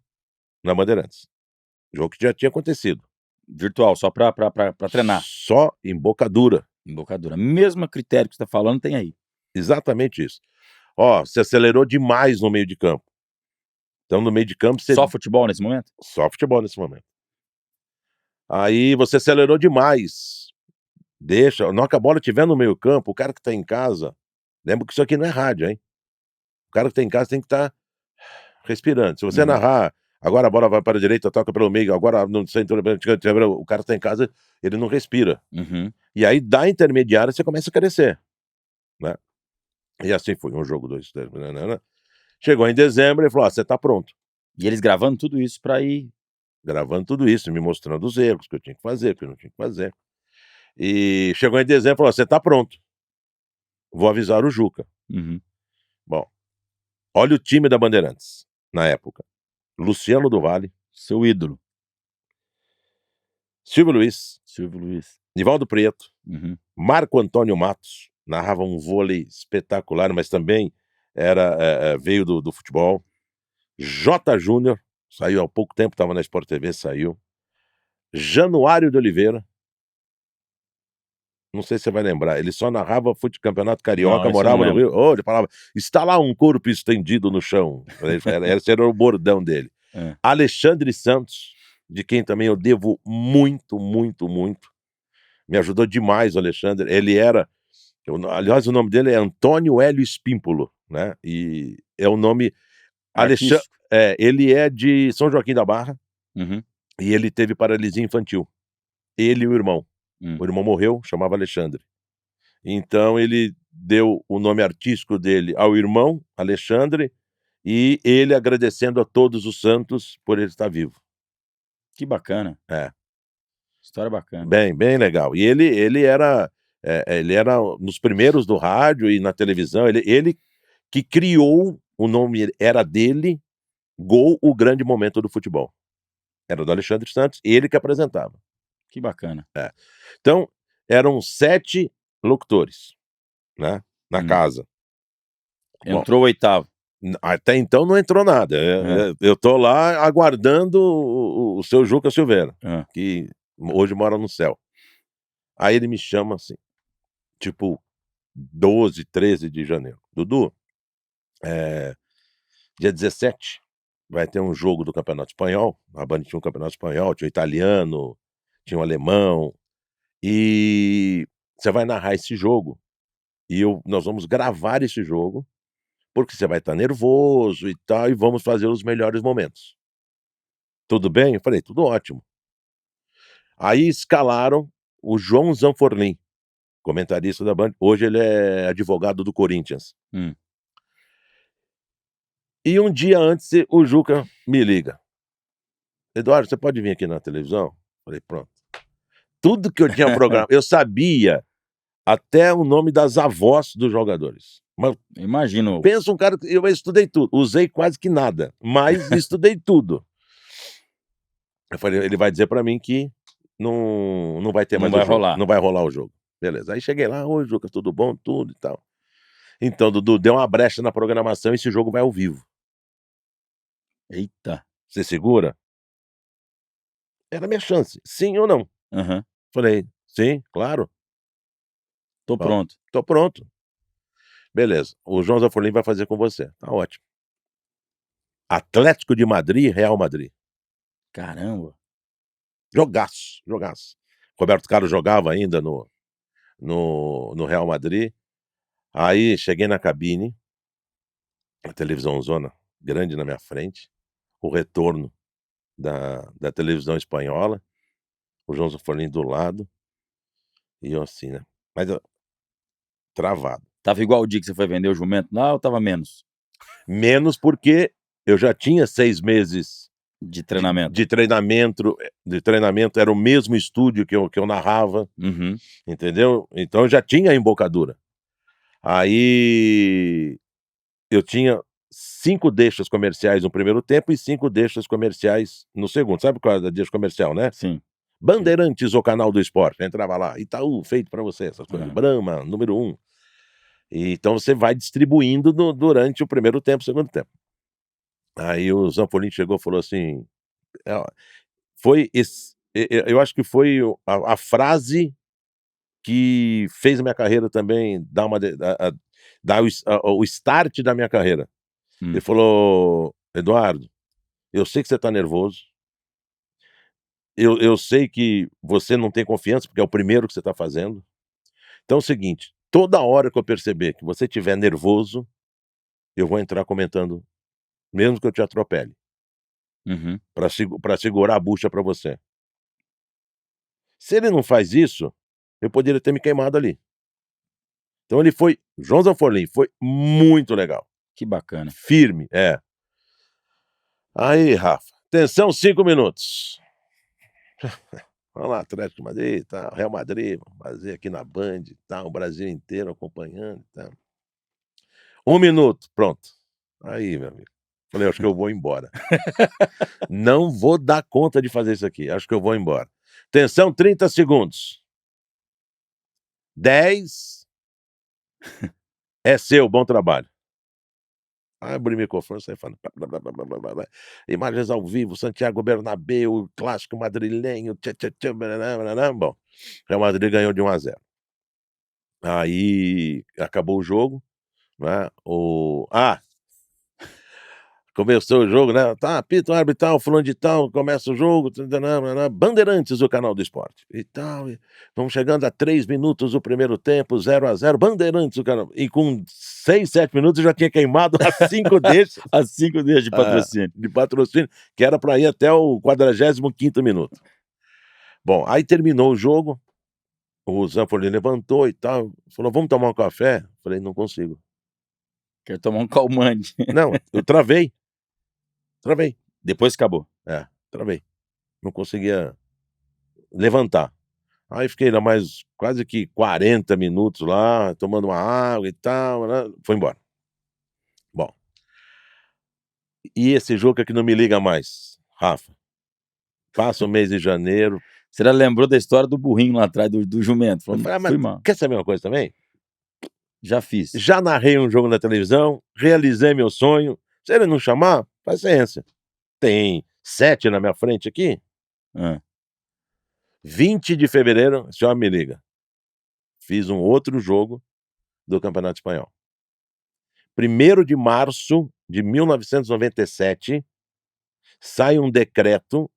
na Bandeirantes, jogo que já tinha acontecido, Virtual, só pra treinar. só em Bocadura, Embocadura. Mesmo critério que você tá falando tem aí. exatamente isso. "Ó, você acelerou demais no meio de campo, então no meio de campo você", Só futebol nesse momento? só futebol nesse momento. "Aí você acelerou demais, deixa, na hora que a bola estiver no meio campo, o cara que tá em casa", lembra que isso aqui não é rádio, hein, o cara que tá em casa tem que estar respirando. Se você Uhum. narrar: "Agora a bola vai para a direita, toca pelo meio, agora no centro", o cara tá em casa, ele não respira. Uhum. E aí da intermediária você começa a crescer, né. E assim foi, um jogo, 2, 3, nã-nã-nã. Chegou em dezembro, ele falou: "Ó, você tá pronto". E eles gravando tudo isso pra ir. Gravando tudo isso, me mostrando os erros que eu tinha que fazer, que eu não tinha que fazer. E chegou em dezembro, falou: "Você tá pronto, vou avisar o Juca". Uhum. Bom, olha o time da Bandeirantes, na época: Luciano do Vale, Seu ídolo, Silvio Luiz, Silvio Luiz. Nivaldo Prieto, Uhum. Marco Antônio Matos, narrava um vôlei espetacular, mas também era, veio do futebol. Jota Júnior, saiu há pouco tempo, estava na Sport TV, saiu. Januário de Oliveira, não sei se você vai lembrar, ele só narrava campeonato Não, carioca, esse eu não morava no lembro. Rio. Ele falava: "Está lá um corpo estendido no chão". Esse era o bordão dele. Hã. Alexandre Santos, de quem também eu devo muito, muito, muito. Me ajudou demais o Alexandre, ele era, aliás, o nome dele é Antônio Hélio Espímpolo, né, e é o nome Alexan Artístico. ele é de São Joaquim da Barra, Uhum. e ele teve paralisia infantil, ele e o irmão. Hum. O irmão morreu, chamava Alexandre. Então ele deu o nome artístico dele ao irmão, Alexandre, e ele agradecendo a todos os santos por ele estar vivo. Que bacana. É, História bacana. bem legal. E ele era, ele era nos primeiros do rádio e na televisão, ele que criou, o nome era dele, Gol, o grande momento do futebol. Era do Alexandre Santos, ele que apresentava. Que bacana. É. Então, eram 7 locutores, né, na Hum. casa. Bom, Entrou o oitavo. até então não entrou nada, Hã. eu tô lá aguardando o seu Juca Silveira, Hã. que hoje mora no céu. Aí ele me chama assim, tipo 12, 13 de janeiro: "Dudu, eh, dia 17 vai ter um jogo do Campeonato Espanhol, a Band tinha um Campeonato Espanhol, tinha o italiano, tinha o alemão, e você vai narrar esse jogo, e nós vamos gravar esse jogo, porque você vai estar nervoso e tal, e vamos fazer os melhores momentos. Tudo bem? Eu falei: "Tudo ótimo". Aí escalaram o João Zanforlin, comentarista da Band, hoje ele é advogado do Corinthians. Hum. E um dia antes o Juca me liga: "Eduardo, você pode vir aqui na televisão?" Falei: "Pronto". Tudo que eu tinha programado eu sabia até o nome das avós dos jogadores. Mas Imagino. pensa um cara que eu estudei tudo, usei quase que nada, mas estudei tudo. Eu falei: "Ele vai dizer pra mim que não vai ter Não mais vai o jogo, rolar. não vai rolar o jogo". Beleza, aí cheguei lá: "Oi, Juca, tudo bom?", tudo e tal. "Então, Dudu, deu uma brecha na programação, esse jogo vai ao vivo. Eita. Você segura?". Era a minha chance, sim ou não. Aham. Falei: "Sim, claro, Tô ó, pronto. tô pronto". Beleza, o João Zanforlin vai fazer com você, tá ótimo. Atlético de Madrid e Real Madrid. Caramba. Jogaço, jogaço. Roberto Carlos jogava ainda no Real Madrid. Aí cheguei na cabine, a televisãozona grande na minha frente, o retorno da televisão espanhola, o João Zanforlin do lado, e eu assim, né, mas eu travado. Tava igual o dia que você foi vender o jumento lá ou tava menos Menos porque eu já tinha 6 meses de de treinamento? de treinamento de treinamento, era o mesmo estúdio que eu narrava, Uhum. entendeu. Então eu já tinha a embocadura. Aí eu tinha 5 deixas comerciais no primeiro tempo e 5 deixas comerciais no segundo. Sabe qual é a deixa comercial, né? Sim. Bandeirantes, o canal do esporte, entrava lá, Itaú, feito pra você, essas coisas, Hã. Brahma, número 1. E então você vai distribuindo durante o primeiro tempo, o segundo tempo. Aí o Zanfolin chegou e falou assim, ó, foi eu acho que foi a frase que fez a minha carreira também dar uma dar o start da minha carreira. Ele Hum. falou: "Eduardo, eu sei que você tá nervoso, eu sei que você não tem confiança, porque é o primeiro que você tá fazendo. Então é o seguinte, toda hora que eu perceber que você estiver nervoso, eu vou entrar comentando, mesmo que eu te atropele, Uhum. pra segurar a bucha pra você". Se ele não faz isso, eu poderia ter me queimado ali. Então ele foi João Zanforlin, foi muito legal, Que bacana. firme, é. Aí, Rafa, atenção, 5 minutos. Vamos lá, Atlético de Madrid e tal, Real Madrid, vamos fazer aqui na Band e tal, o Brasil inteiro acompanhando e tal. 1 minuto, pronto. Aí, meu amigo, falei: "Acho que eu vou embora. Não vou dar conta de fazer isso aqui, acho que eu vou embora". Atenção, 30 segundos. 10. É seu, bom trabalho. Aí abri o microfone e saí falando blá, blá, blá, blá, blá, blá, blá. Imagens ao vivo, Santiago Bernabéu, clássico madrilenho, tchá, tchá, tchá, barará, barará. Bom, Real Madrid ganhou de 1-0. Aí acabou o jogo, né, começou o jogo, né, tá, apita o árbitro tal, fulano de tal, começa o jogo, tã-tã-nã, Bandeirantes, o canal do esporte, e tal, e vamos chegando a 3 minutos do primeiro tempo, 0-0, Bandeirantes, o canal, e com 6, 7 minutos eu já tinha queimado as 5 deixas, As 5 dias de patrocínio. de patrocínio, que era pra ir até o 45º minuto. Bom, aí terminou o jogo, o Zanfolin levantou e tal, falou: "Vamos tomar um café?" Falei: "Não consigo". Quero tomar um calmante. Não, eu travei, travei. Depois acabou. É, travei. Não conseguia levantar. Aí fiquei lá mais quase que 40 minutos lá, tomando uma água e tal, né, foi embora. Bom, e esse jogo é que não me liga mais, Rafa. Passa o mês de janeiro, Você já lembrou da história do burrinho lá atrás do jumento, eu falando: falei: "Ah, mas "Fui mal, quer saber uma coisa também? já fiz". Já narrei um jogo na televisão, realizei meu sonho, se ele não chamar, paciência. Tem 7 na minha frente aqui, Hã. 20 de fevereiro, esse homem me liga. Fiz um outro jogo do Campeonato Espanhol. 1º de março de 1997, sai um decreto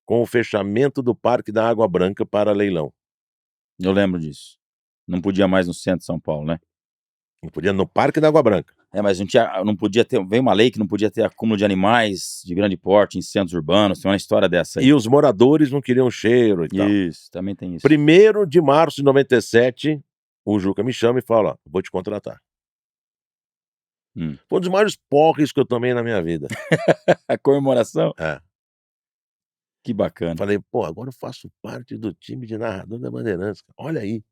com o fechamento do Parque da Água Branca para leilão. Eu lembro disso. Não podia mais no centro de São Paulo, né? Não podia no Parque da Água Branca. Mas não podia ter, veio uma lei que não podia ter acúmulo de animais de grande porte em centros urbanos, tem uma história dessa aí. E os moradores não queriam cheiro e tal. Isso, também tem isso. 1º de março de 97, o Juca me chama e fala: ó, vou te contratar. Foi um dos maiores porres que eu tomei na minha vida. A comemoração? É. Que bacana. Falei, pô, agora eu faço parte do time de narrador da Bandeirantes. Olha aí.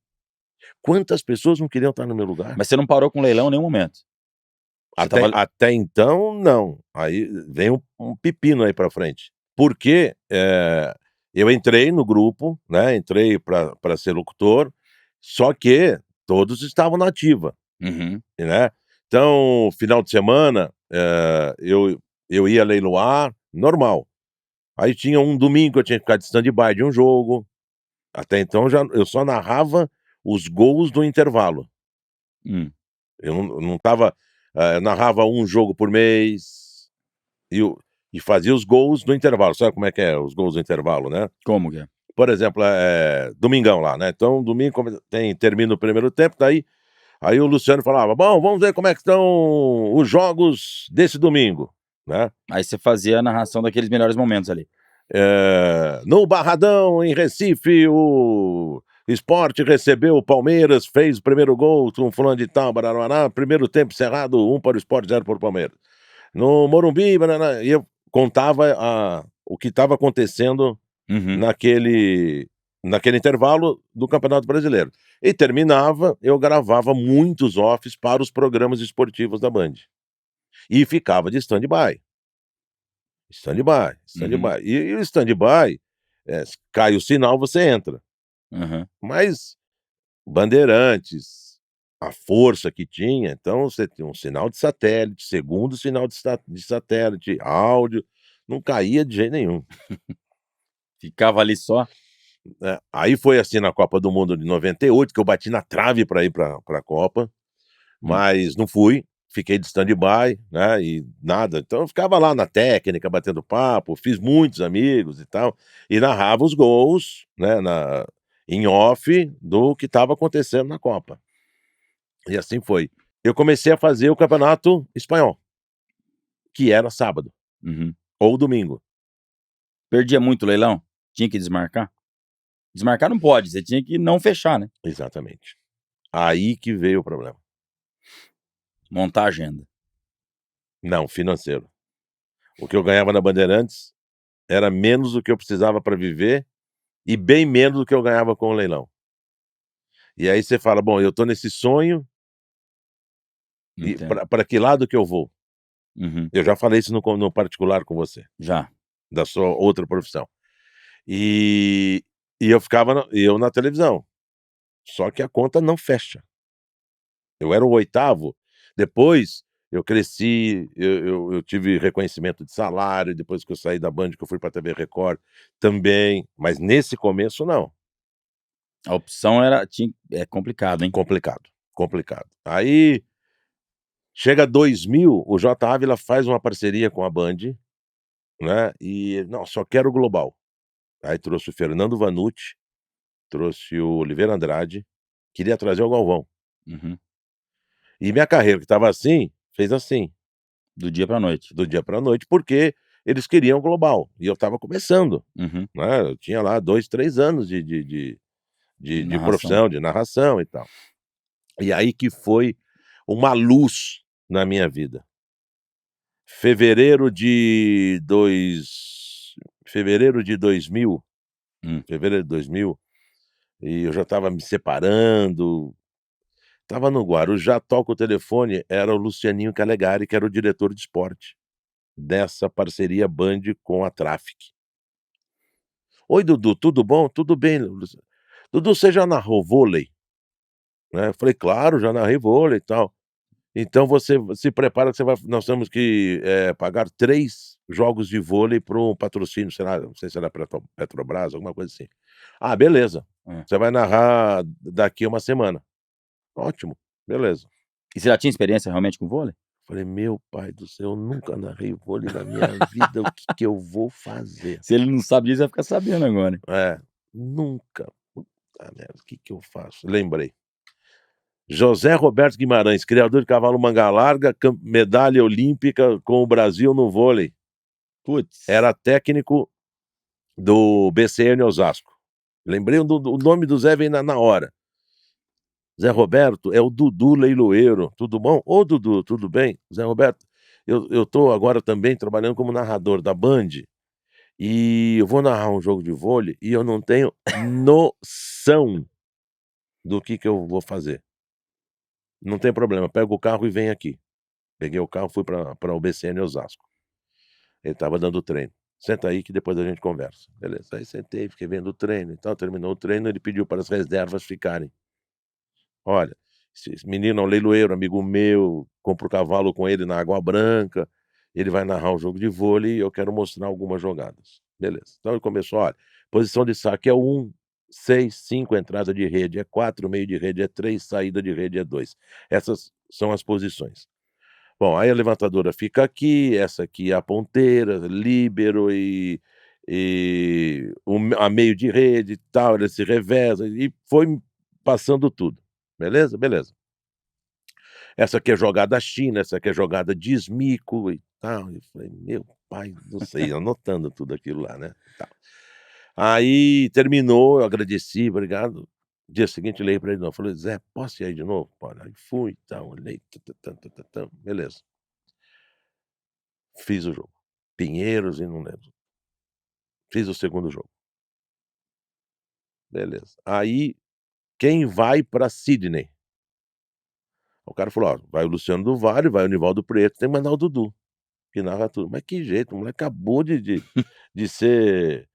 Quantas pessoas não queriam estar no meu lugar? Mas você não parou com leilão em nenhum momento? Até então, não. Aí vem um pepino aí pra frente. Porque eu entrei no grupo, né? Entrei pra ser locutor, só que todos estavam na ativa, né? Então, final de semana, eu ia leiloar, normal. Aí tinha um domingo que eu tinha que ficar de stand-by de um jogo. Até então eu só narrava os gols do intervalo. Eu não tava. Eu narrava um jogo por mês e fazia os gols no intervalo. Sabe como é que é os gols do intervalo, né? Como que é? Por exemplo, domingão lá, né? Então, domingo termina o primeiro tempo, daí aí o Luciano falava: bom, vamos ver como é que estão os jogos desse domingo, né? Aí você fazia a narração daqueles melhores momentos ali. No Barradão, em Recife, o Sport recebeu o Palmeiras, fez o primeiro gol com fulano de tal, barará, primeiro tempo encerrado, 1 para o Sport, 0 para o Palmeiras. No Morumbi, e eu contava o que estava acontecendo naquele intervalo do Campeonato Brasileiro. E terminava, eu gravava muitos offs para os programas esportivos da Band. E ficava de stand-by. Stand-by. E o stand-by, cai o sinal, você entra. Mas Bandeirantes, a força que tinha, então você tinha um sinal de satélite, segundo sinal de satélite, áudio, não caía de jeito nenhum. Ficava ali só? Aí foi assim na Copa do Mundo de 98, que eu bati na trave para ir para a Copa, mas não fui. Fiquei de stand-by, né, e nada. Então eu ficava lá na técnica, batendo papo, fiz muitos amigos e tal, e narrava os gols, né, em off do que estava acontecendo na Copa. E assim foi. Eu comecei a fazer o Campeonato Espanhol, que era sábado ou domingo. Perdia muito leilão? Tinha que desmarcar? Desmarcar não pode, você tinha que não fechar, né? Exatamente. Aí que veio o problema. Montar a agenda. Não, financeiro. O que eu ganhava na Bandeirantes era menos do que eu precisava para viver e bem menos do que eu ganhava com o leilão. E aí você fala: bom, eu tô nesse sonho e para que lado que eu vou? Eu já falei isso no particular com você. Já. Da sua outra profissão. E eu ficava na televisão. Só que a conta não fecha. Eu era o 8º, depois eu cresci, eu tive reconhecimento de salário, depois que eu saí da Band, que eu fui pra TV Record, também, mas nesse começo não. A opção é complicado, hein? Complicado. Aí, chega 2000, o J. Ávila faz uma parceria com a Band, né, e: "Não, só quero o global". Aí trouxe o Fernando Vanucci, trouxe o Oliveira Andrade, queria trazer o Galvão. E minha carreira que estava assim, fez assim. Do dia pra noite. Do dia pra noite, porque eles queriam global, e eu estava começando, né, eu tinha lá 2, 3 anos de Narração. profissão, de narração e tal. E aí que foi uma luz na minha vida. Fevereiro de 2000, e eu já estava me separando, estava no Guarujá, toca o telefone, era o Lucianinho Calegari, que era o diretor de esporte dessa parceria Band com a Traffic. "Oi, Dudu, tudo bom?" "Tudo bem, Luciano." "Dudu, você já narrou vôlei?" Né, eu falei: "Claro, já narrei vôlei e tal." "Então você se prepara que nós temos que, pagar 3 jogos de vôlei para um patrocínio", sei lá, não sei se era Petrobras, alguma coisa assim. "Ah, beleza. Você vai narrar daqui a 1 semana." "Ótimo, beleza." E você já tinha experiência realmente com vôlei? Falei: "Meu pai do céu, eu nunca narrei vôlei na minha vida, o que que eu vou fazer?". Se ele não sabe disso, vai ficar sabendo agora. É, nunca. Puta merda, o que que eu faço? Lembrei. José Roberto Guimarães, criador de cavalo manga larga, medalha olímpica com o Brasil no vôlei. Putz. Era técnico do BCN Osasco. Lembrei o nome do Zé, vem na hora. Zé Roberto é o Dudu Leiloeiro. Tudo bom? Ô, Dudu, tudo bem? Zé Roberto, eu tô agora também trabalhando como narrador da Band, e eu vou narrar um jogo de vôlei e eu não tenho noção do que eu vou fazer. Não tem problema, pega o carro e vem aqui. Peguei o carro, fui pra o BCN Osasco. Ele estava dando treino. "Senta aí que depois a gente conversa". Beleza, aí sentei, fiquei vendo o treino e tal, terminou o treino, ele pediu para as reservas ficarem. "Olha, esse menino é um leiloeiro, amigo meu, compro cavalo com ele na Água Branca, ele vai narrar um jogo de vôlei e eu quero mostrar algumas jogadas". Beleza. Então ele começou: "Olha, posição de saque é 1, 6, 5, entrada de rede é 4, meio de rede é 3, saída de rede é 2. Essas são as posições. Bom, aí a levantadora fica aqui, essa aqui é a ponteira, líbero a meio de rede e tal, ele se reveza", e foi passando tudo. Beleza? Beleza. Essa aqui é jogada China, essa aqui é jogada de esmico e tal. Eu falei: "Meu pai do céu", anotando tudo aquilo lá, né, tal. Aí terminou, eu agradeci, obrigado. Dia seguinte liguei pra ele de novo, falei: "Zé, posso ir aí de novo?". "Pode". Aí fui e tal, olhei, tã, beleza. Fiz o jogo. Pinheiros e não lembro. Fiz o segundo jogo. Beleza. Aí, quem vai pra Sydney? O cara falou: "Ó, vai o Luciano do Vale, vai o Nivaldo Preto, tem que mandar o Dudu, que narra tudo". Mas que jeito, o moleque acabou de ser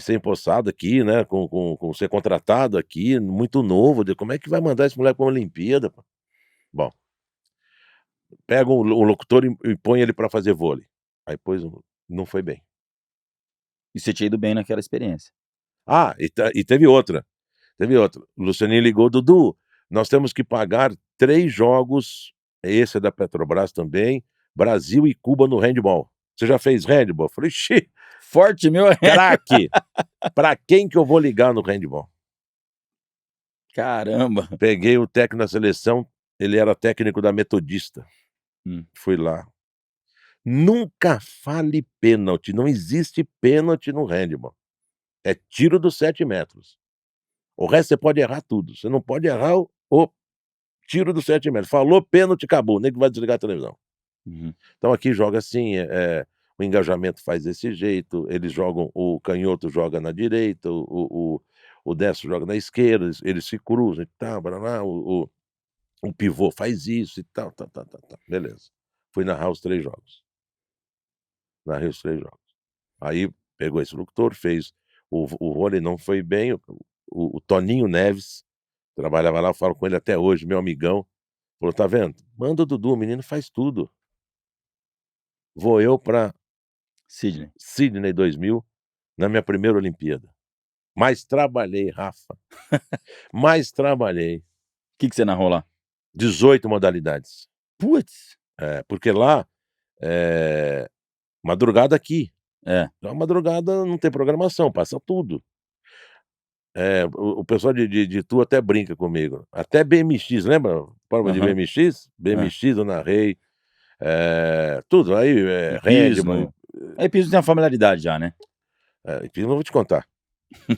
empossado aqui, né, com ser contratado aqui, muito novo, de como é que vai mandar esse moleque pra uma Olimpíada, pô? Bom, pega o locutor e põe ele pra fazer vôlei. Aí pôs não foi bem. E você tinha ido bem naquela experiência. Ah, e teve outra. Teve outra. O Lucianinho ligou: "Dudu, nós temos que pagar 3 jogos", esse é da Petrobras também, Brasil e Cuba no handball. "Você já fez handball?". Eu falei: "Xi, Forte meu é craque, pra quem que eu vou ligar no handball?". Caramba. Peguei o técnico da seleção, ele era técnico da Metodista. Hum. Fui lá. Nunca fale pênalti, não existe pênalti no handball. É tiro dos 7 metros. O resto você pode errar tudo, você não pode errar o tiro dos 7 metros. Falou pênalti, acabou, o nego vai desligar a televisão. Uhum. Então aqui joga assim, o engajamento faz desse jeito, eles jogam, o canhoto joga na direita, o destro joga na esquerda, eles se cruzam e tal, barará, o pivô faz isso e tal, tal, beleza. Fui narrar os 3 jogos. Narrei os 3 jogos. Aí pegou esse locutor, fez o vôlei, não foi bem, o Toninho Neves, trabalhava lá, eu falo com ele até hoje, meu amigão, falou: "Tá vendo? Manda o Dudu, o menino faz tudo". Vou eu pra Sydney. Sydney 2000, na minha primeira Olimpíada. Mais trabalhei, Rafa, mais trabalhei. Que você narrou lá? 18 modalidades. Puts. É, porque lá, madrugada aqui, É. então a madrugada não tem programação, passa tudo. O pessoal de Itu até brinca comigo, até BMX, lembra prova de Aham. BMX? É. BMX eu narrei, tudo, aí, handball, Hipismo. A hipismo tem uma familiaridade já, né? enfim, não vou te contar.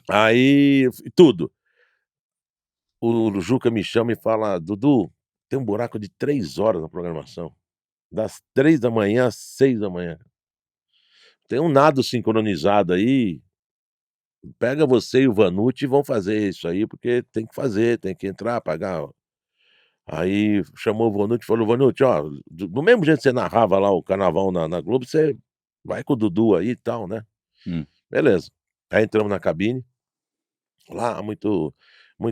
Aí, tudo. O Juca me chama e fala: "Dudu, tem um buraco de 3 horas na programação, das 3 da manhã às 6 da manhã. Tem um nado sincronizado aí, pega você e o Vanucci e vão fazer isso aí, porque tem que fazer, tem que entrar, pagar". Aí chamou o Vanucci e falou: "Vanucci, ó, do mesmo jeito que você narrava lá o carnaval na Globo, você vai com o Dudu aí e tal, né". Hum. Beleza. Aí entramos na cabine. Olá, muito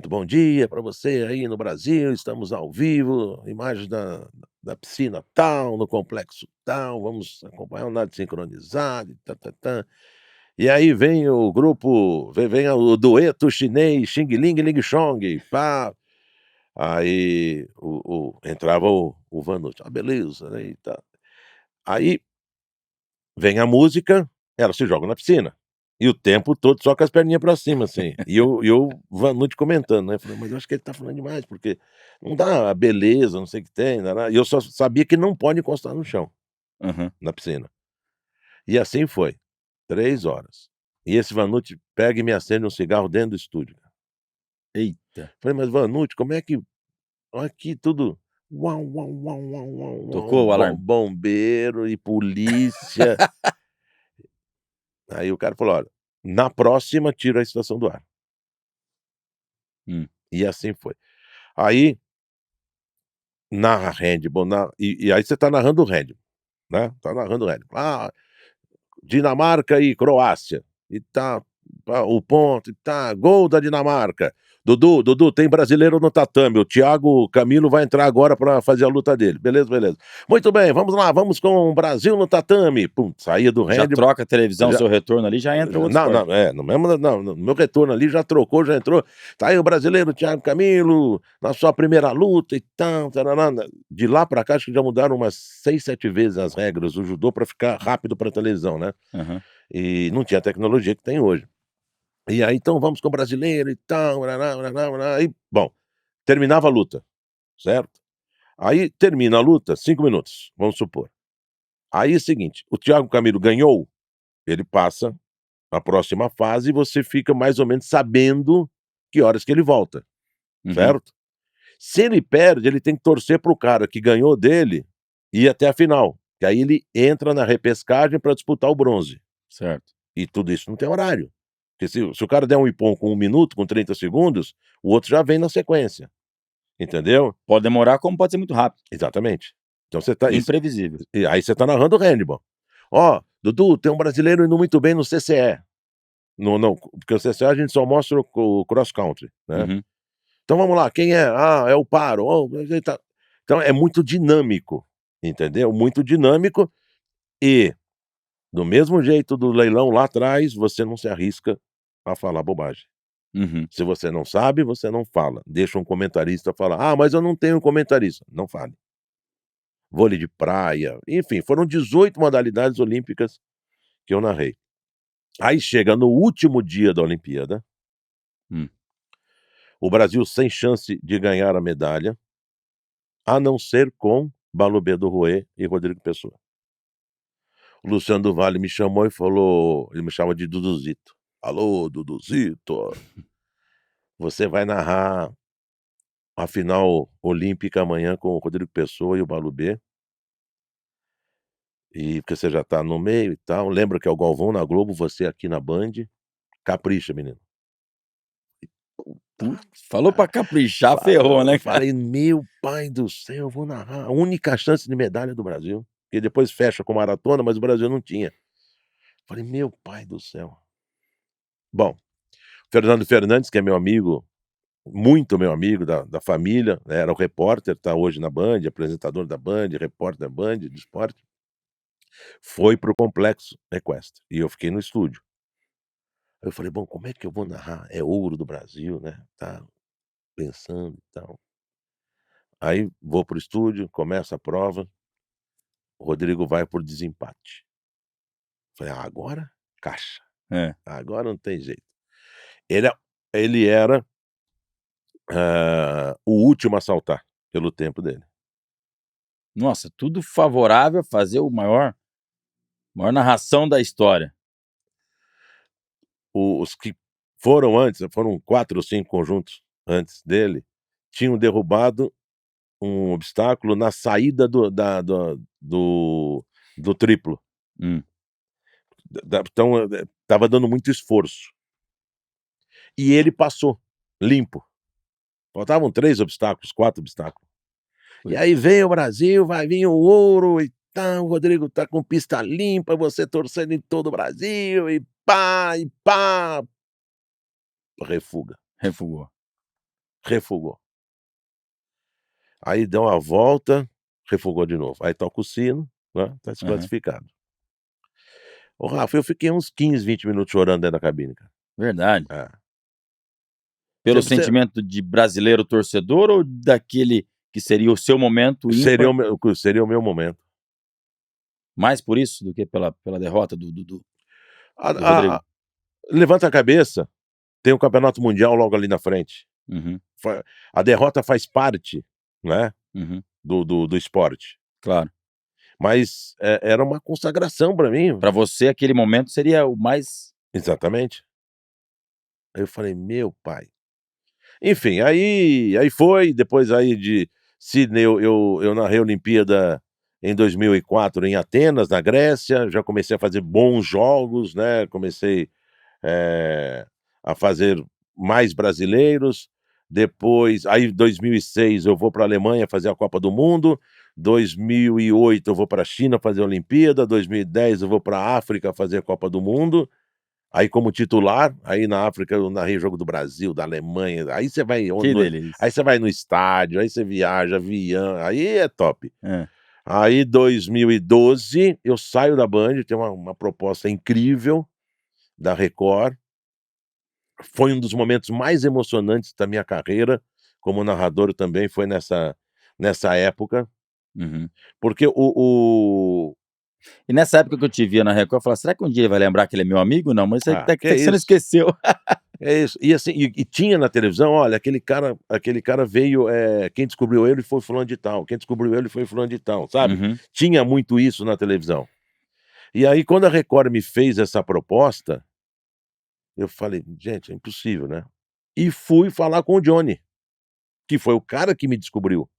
bom dia para você aí no Brasil, estamos ao vivo, imagens da piscina tal, no complexo tal, vamos acompanhar um nado sincronizado, e tã-tã-tã. E aí vem o grupo, vem o dueto chinês Xing Ling Ling Chong, pá. Aí entrava o Vanucci, beleza, né, e tal. Aí vem a música, ela se joga na piscina. E o tempo todo só com as perninhas pra cima, assim. E eu Vanucci comentando, né, falei: "Mas eu acho que ele tá falando demais, porque não dá a beleza, não sei o que tem, e eu só sabia que não pode encostar no chão, Aham. na piscina. E assim foi, 3 horas. E esse Vanucci pega e me acende um cigarro dentro do estúdio, cara. Eita. Falei: "Mas Vanucci, como é que aqui tudo uau, uau, uau, uau, uau, uau, Tocou o alarme? bombeiro e polícia". Aí o cara falou: "Olha, na próxima tira a estação do ar". Hum. E assim foi. Aí, narra handball, e aí você tá narrando o handball, né, tá narrando o handball. Dinamarca e Croácia, e tá o ponto, e tá, gol da Dinamarca. Dudu, tem brasileiro no tatame, o Thiago Camilo vai entrar agora pra fazer a luta dele. Beleza, beleza. Muito bem, vamos lá, vamos com o Brasil no tatame. Pum, saía do Já handball, troca a televisão, já seu retorno ali, já entra outro não, esporte. não, no mesmo não, no meu retorno ali já trocou, já entrou. Tá aí o brasileiro Thiago Camilo, na sua primeira luta e tal, tarará. De lá pra cá, acho que já mudaram umas 6, 7 vezes as regras do judô pra ficar rápido pra televisão, né. Aham. E não tinha a tecnologia que tem hoje. E aí, então vamos com o brasileiro e tal, e bom, terminava a luta, certo? Aí termina a luta, 5 minutos, vamos supor. Aí é o seguinte, o Thiago Camilo ganhou, ele passa a próxima fase e você fica mais ou menos sabendo que horas que ele volta, Uhum. certo? Se ele perde, ele tem que torcer para o cara que ganhou dele ir até a final, que aí ele entra na repescagem para disputar o bronze. Certo. E tudo isso não tem horário. Porque se o cara der um ipom com 1 minuto, com 30 segundos, o outro já vem na sequência, entendeu? Pode demorar, como pode ser muito rápido. Exatamente. Então você tá Imprevisível. e aí você tá narrando o handball. "Ó, Dudu, tem um brasileiro indo muito bem no CCE". No porque o CCE a gente só mostra o cross country, né. Uhum. Então vamos lá, quem é? "Ah, é o Paro". "Ó, ele tá". Então é muito dinâmico, entendeu? Muito dinâmico e, do mesmo jeito do leilão lá atrás, você não se arrisca a falar bobagem. Uhum. Se você não sabe, você não fala. Deixa um comentarista falar: "Ah, mas eu não tenho comentarista". Não fale. Vôlei de praia, enfim, foram 18 modalidades olímpicas que eu narrei. Aí chega no último dia da Olimpíada, Hum. o Brasil sem chance de ganhar a medalha, a não ser com Balubê do Rouet e Rodrigo Pessoa. O Luciano do Vale me chamou e falou, ele me chama de Duduzito. "Alô, Duduzito, você vai narrar a final olímpica amanhã com o Rodrigo Pessoa e o Balubê, e porque você já tá no meio e tal, lembra que é o Galvão na Globo, você aqui na Band, capricha menino". Putz, Puta, falou pra caprichar, ferrou, falou, né, eu cara? falei: "Meu pai do céu, eu vou narrar a única chance de medalha do Brasil", porque depois fecha com maratona, mas o Brasil não tinha. Falei: "Meu pai do céu". Bom, Fernando Fernandes, que é meu amigo, muito meu amigo da família, né, era o repórter, tá hoje na Band, apresentador da Band, repórter da Band de esporte, foi para o complexo equestre, e eu fiquei no estúdio. Aí eu falei: "Bom, como é que eu vou narrar? É ouro do Brasil, né, tá pensando e tal". Aí vou para o estúdio, começa a prova, o Rodrigo vai por desempate. Falei: "Ah, agora caixa, É. agora não tem jeito". Ele é ele era, o último a saltar, pelo tempo dele. Nossa, tudo favorável a fazer o maior narração da história. Os que foram antes, foram 4 ou 5 conjuntos antes dele, tinham derrubado um obstáculo na saída do triplo. Hum. Então, estava dando muito esforço. E ele passou, limpo. Faltavam 3 obstáculos, 4 obstáculos. E aí Putz. vem o Brasil, vai vir o ouro e tal, o Rodrigo tá com pista limpa, você torcendo em todo o Brasil e pá, refuga, Refugou. refugou. Aí deu uma volta, refugou de novo. Aí toca o sino, né, tá Aham. desclassificado. Ô Rafa, eu fiquei uns 15, 20 minutos chorando dentro da cabine, cara. Verdade. É. Pelo sentimento de brasileiro torcedor ou daquele que seria o seu momento ímpar? Seria o meu momento. Mais por isso do que pela derrota do A Rodrigo? a levanta a cabeça, tem o campeonato mundial logo ali na frente. Uhum, A derrota faz parte, né, uhum, do esporte, claro. mas, era uma consagração para mim. Pra você aquele momento seria o mais Exatamente. Aí eu falei: "Meu pai". Enfim, aí foi, depois aí de Sydney eu narrei a Olimpíada em 2004 em Atenas, na Grécia, já comecei a fazer bons jogos, né, comecei, eh, a fazer mais brasileiros, depois aí 2006 eu vou pra Alemanha fazer a Copa do Mundo, 2008 eu vou pra China fazer a Olimpíada, 2010 eu vou pra África fazer a Copa do Mundo. Aí como titular, aí na África eu narrei jogo do Brasil, da Alemanha, aí você vai que delícia. aí você vai no estádio, aí você viaja, avião, aí é top. Hã. Aí 2012 eu saio da Band, tem uma proposta incrível da Record, foi um dos momentos mais emocionantes da minha carreira, como narrador também foi nessa época, Uhum. porque o E nessa época que eu te via na Record, eu falava: "Será que um dia ele vai lembrar que ele é meu amigo?" Não, mas ah, até que é que você não isso. esqueceu. É isso. E assim, e tinha na televisão, olha, aquele cara veio, quem descobriu ele foi fulano de tal, quem descobriu ele foi fulano de tal, sabe. Uhum. Tinha muito isso na televisão. E aí quando a Record me fez essa proposta, eu falei: "Gente, é impossível, né". E fui falar com o Johnny, que foi o cara que me descobriu,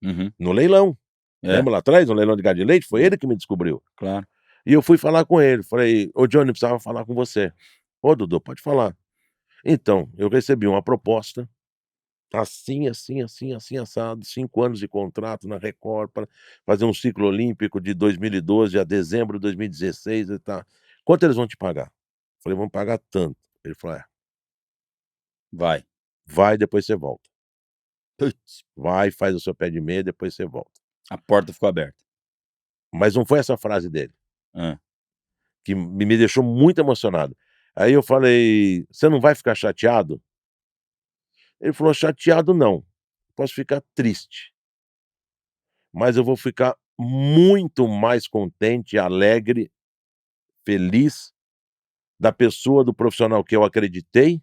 Uhum. no leilão. É, Lembra lá atrás, no leilão de gado de leite? Foi é, ele que me descobriu. claro. E eu fui falar com ele, falei: "Ô Johnny, precisava falar com você". "Ô Dudu, pode falar". "Então, eu recebi uma proposta assim, assim, assim, assim, assado, 5 anos de contrato na Record para fazer um ciclo olímpico de 2012 a dezembro de 2016 e tal. Quanto eles vão te pagar?" Falei: "Vão pagar tanto". Ele falou: Vai. vai, depois você volta. Puts, Vai, faz o seu pé de meia, depois você volta". a porta ficou aberta. Mas não foi essa frase dele, Hã. que me deixou muito emocionado. Aí eu falei: "Você não vai ficar chateado?" Ele falou: "Chateado não, posso ficar triste, mas eu vou ficar muito mais contente, alegre, feliz da pessoa, do profissional que eu acreditei,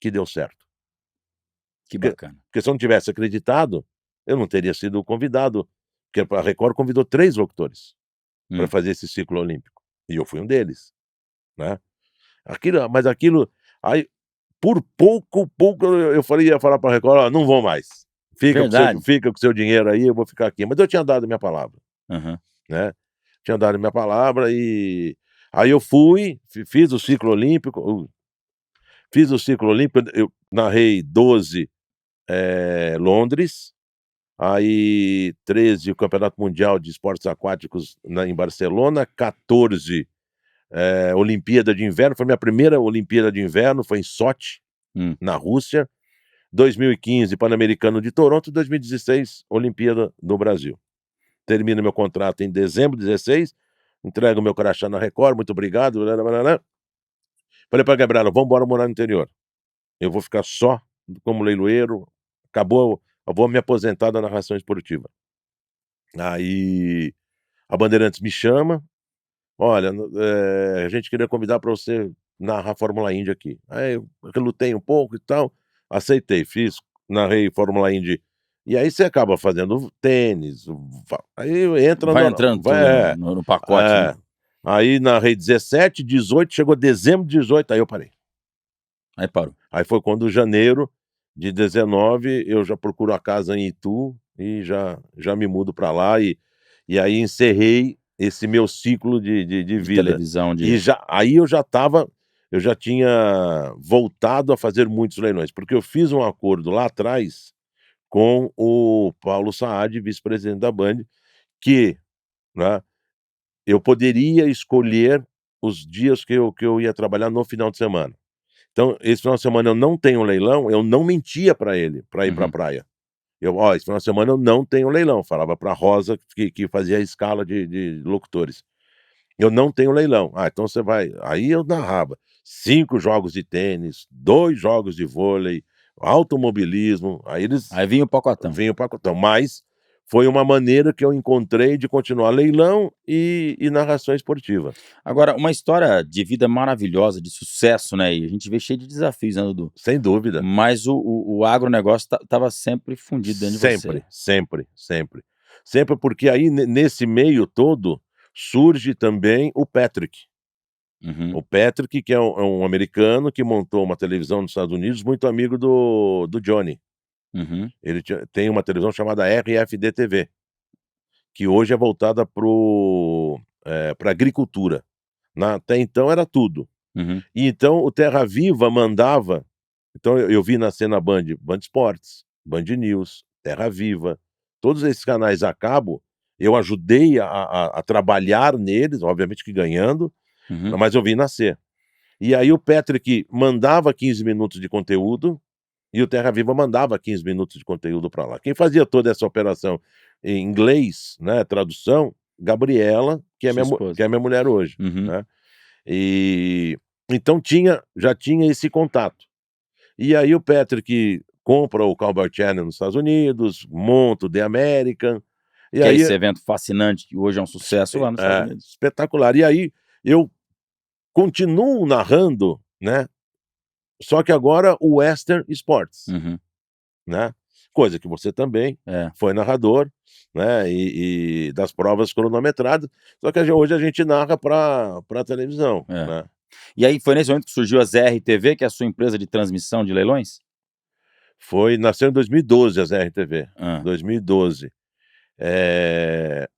que deu certo. Que Porque bacana. porque se eu não tivesse acreditado, eu não teria sido convidado, porque a Record convidou 3 locutores para Hum. fazer esse ciclo olímpico, e eu fui um deles, né. Aquilo aí, por pouco eu falei ia falar para a Record: "Ó, não vou mais, Verdade? fica com o seu dinheiro aí, eu vou ficar aqui", mas eu tinha dado minha palavra, Aham. né. Tinha dado minha palavra e aí eu fui, fiz o ciclo olímpico. Fiz o ciclo olímpico, eu narrei 12, Londres, aí 13 o Campeonato Mundial de Esportes Aquáticos em Barcelona, 14, Olimpíada de Inverno, foi minha primeira Olimpíada de Inverno, foi em Sochi, Hum. na Rússia, 2015 Pan-Americano de Toronto, 2016 Olimpíada no Brasil. Termino meu contrato em dezembro de 16, entrego meu crachá na Record, muito obrigado, falei pra Gabriela: "Vamos embora morar no interior". Eu vou ficar só como leiloeiro, acabou, eu vou me aposentar da narração esportiva. Aí a Bandeirantes me chama: "Olha, a gente queria convidar para você narrar Fórmula Indy aqui". Aí eu relutei um pouco e tal, aceitei, narrei Fórmula Indy, e aí você acaba fazendo tênis, aí entra Vai entrando vai tudo no pacote, né. é. Aí narrei 17, 18, chegou dezembro de 18, aí eu parei. Aí parou. Aí foi quando janeiro de 19 eu já procuro a casa em Itu e já me mudo para lá e aí encerrei esse meu ciclo de De vida. televisão, E de aí eu já tinha voltado a fazer muitos leilões, porque eu fiz um acordo lá atrás com o Paulo Saad, vice-presidente da Band, que, né, eu poderia escolher os dias que eu ia trabalhar no final de semana. Então, esse final de semana eu não tenho leilão, eu não mentia pra ele, pra ir pra uhum. praia. Esse final de semana eu não tenho leilão", falava pra Rosa que fazia a escala de locutores. "Eu não tenho leilão". "Ah, então você vai", aí eu narrava 5 jogos de tênis, 2 jogos de vôlei, automobilismo, aí vinha o pacotão. vinha o pacotão, mas foi uma maneira que eu encontrei de continuar leilão e narração esportiva. Agora, uma história de vida maravilhosa, de sucesso, né, e a gente vê cheio de desafios, né, Dudu? Sem dúvida. Mas o agronegócio estava sempre fundido dentro de você. Sempre, sempre, sempre. Sempre, porque aí nesse meio todo surge também o Patrick. Uhum, O Patrick, que é um americano que montou uma televisão nos Estados Unidos, muito amigo do Johnny. uhum, Ele tem uma televisão chamada RFD-TV, que hoje é voltada pra agricultura. Até então era tudo. uhum. E então o Terra Viva mandava, então eu vi nascer na Band Esportes, Band News, Terra Viva, todos esses canais a cabo, eu ajudei a trabalhar neles, obviamente que ganhando, Uhum. mas eu vi nascer. E aí o Patrick mandava 15 minutos de conteúdo e o Terra Viva mandava 15 minutos de conteúdo para lá. Quem fazia toda essa operação em inglês, né, tradução, Gabriela, que é Sua esposa. minha mulher hoje, Uhum. né. E então já tinha esse contato. E aí o Patrick compra o Cowboy Channel nos Estados Unidos, monta o The American, e Que é aí esse evento fascinante que hoje é um sucesso lá nos Estados Unidos. espetacular. E aí eu continuo narrando, né, só que agora o Western Sports, Uhum. né, coisa que você também É. foi narrador, né, e das provas cronometradas, só que hoje a gente narra pra televisão, É. né. E aí foi nesse momento que surgiu a ZRTV, que é a sua empresa de transmissão de leilões? Nasceu em 2012 a ZRTV, Hã. 2012. Eh,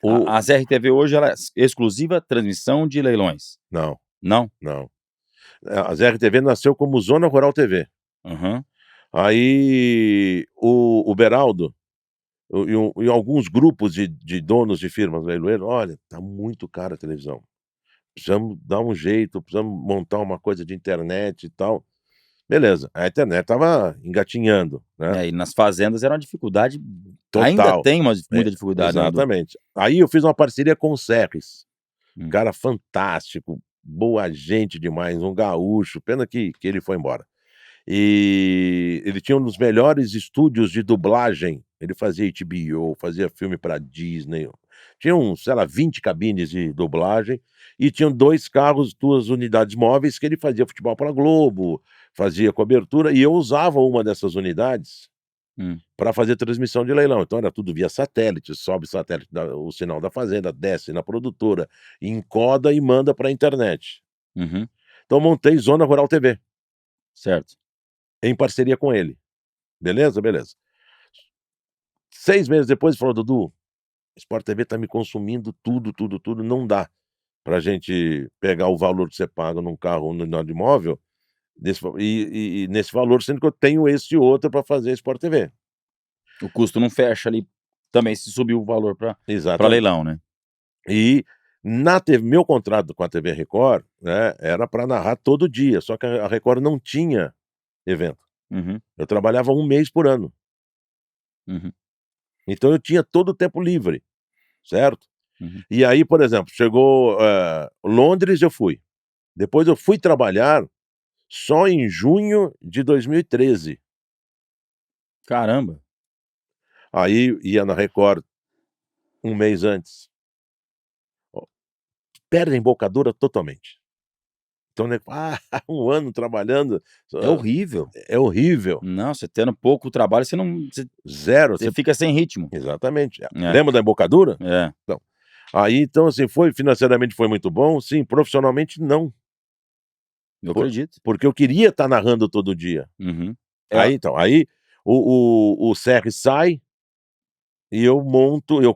o A ZRTV hoje ela é exclusiva transmissão de leilões? não, Não? não. A ZRTV nasceu como Zona Rural TV. Aham. Aí o Beraldo e alguns grupos de donos de firmas leiloeiros: "Olha, tá muito cara a televisão, precisamos dar um jeito, precisamos montar uma coisa de internet e tal". Beleza, a internet estava engatinhando, né, É, e nas fazendas era uma dificuldade, ainda total. tem É, muita dificuldade, né, Dudu? exatamente. Aí eu fiz uma parceria com o Serres, Hum. cara fantástico, boa gente demais, um gaúcho, pena que ele foi embora. E ele tinha um dos melhores estúdios de dublagem, ele fazia HBO, fazia filme para Disney, tinha uns, sei lá, 20 cabines de dublagem e tinham 2 carros, 2 unidades móveis que ele fazia futebol pra Globo, fazia cobertura e eu usava uma dessas unidades Hum. para fazer transmissão de leilão, então era tudo via satélite, sobe satélite o sinal da fazenda, desce na produtora, encoda e manda pra internet. Uhum. Então montei Zona Rural TV, Certo. em parceria com ele. Beleza? Beleza. 6 meses depois ele falou: "Dudu, Sport TV tá me consumindo tudo, tudo, tudo, não dá pra gente pegar o valor que você paga num carro ou num imóvel, nesse valor, sendo que eu tenho esse outro pra fazer Sport TV". O custo não fecha ali, também se subiu o valor para Exatamente. leilão, né? E meu contrato com a TV Record, né, era pra narrar todo dia, só que a Record não tinha evento. Uhum, Eu trabalhava 1 mês por ano, uhum, então eu tinha todo o tempo livre, certo? uhum. E aí, por exemplo, chegou, Londres, eu fui. Depois eu fui trabalhar só em junho de 2013. Caramba! Aí ia na Record 1 mês antes. Ó, perde a embocadura totalmente. Então, né, 1 ano trabalhando, É horrível. é horrível. Não, você tendo pouco trabalho, você não Zero, você fica sem ritmo. exatamente. É, Lembra da embocadura? é. Então, aí então, assim, financeiramente foi muito bom? Sim, profissionalmente não, Eu por acredito. porque eu queria estar narrando todo dia. Uhum. É, Aí o CR sai e eu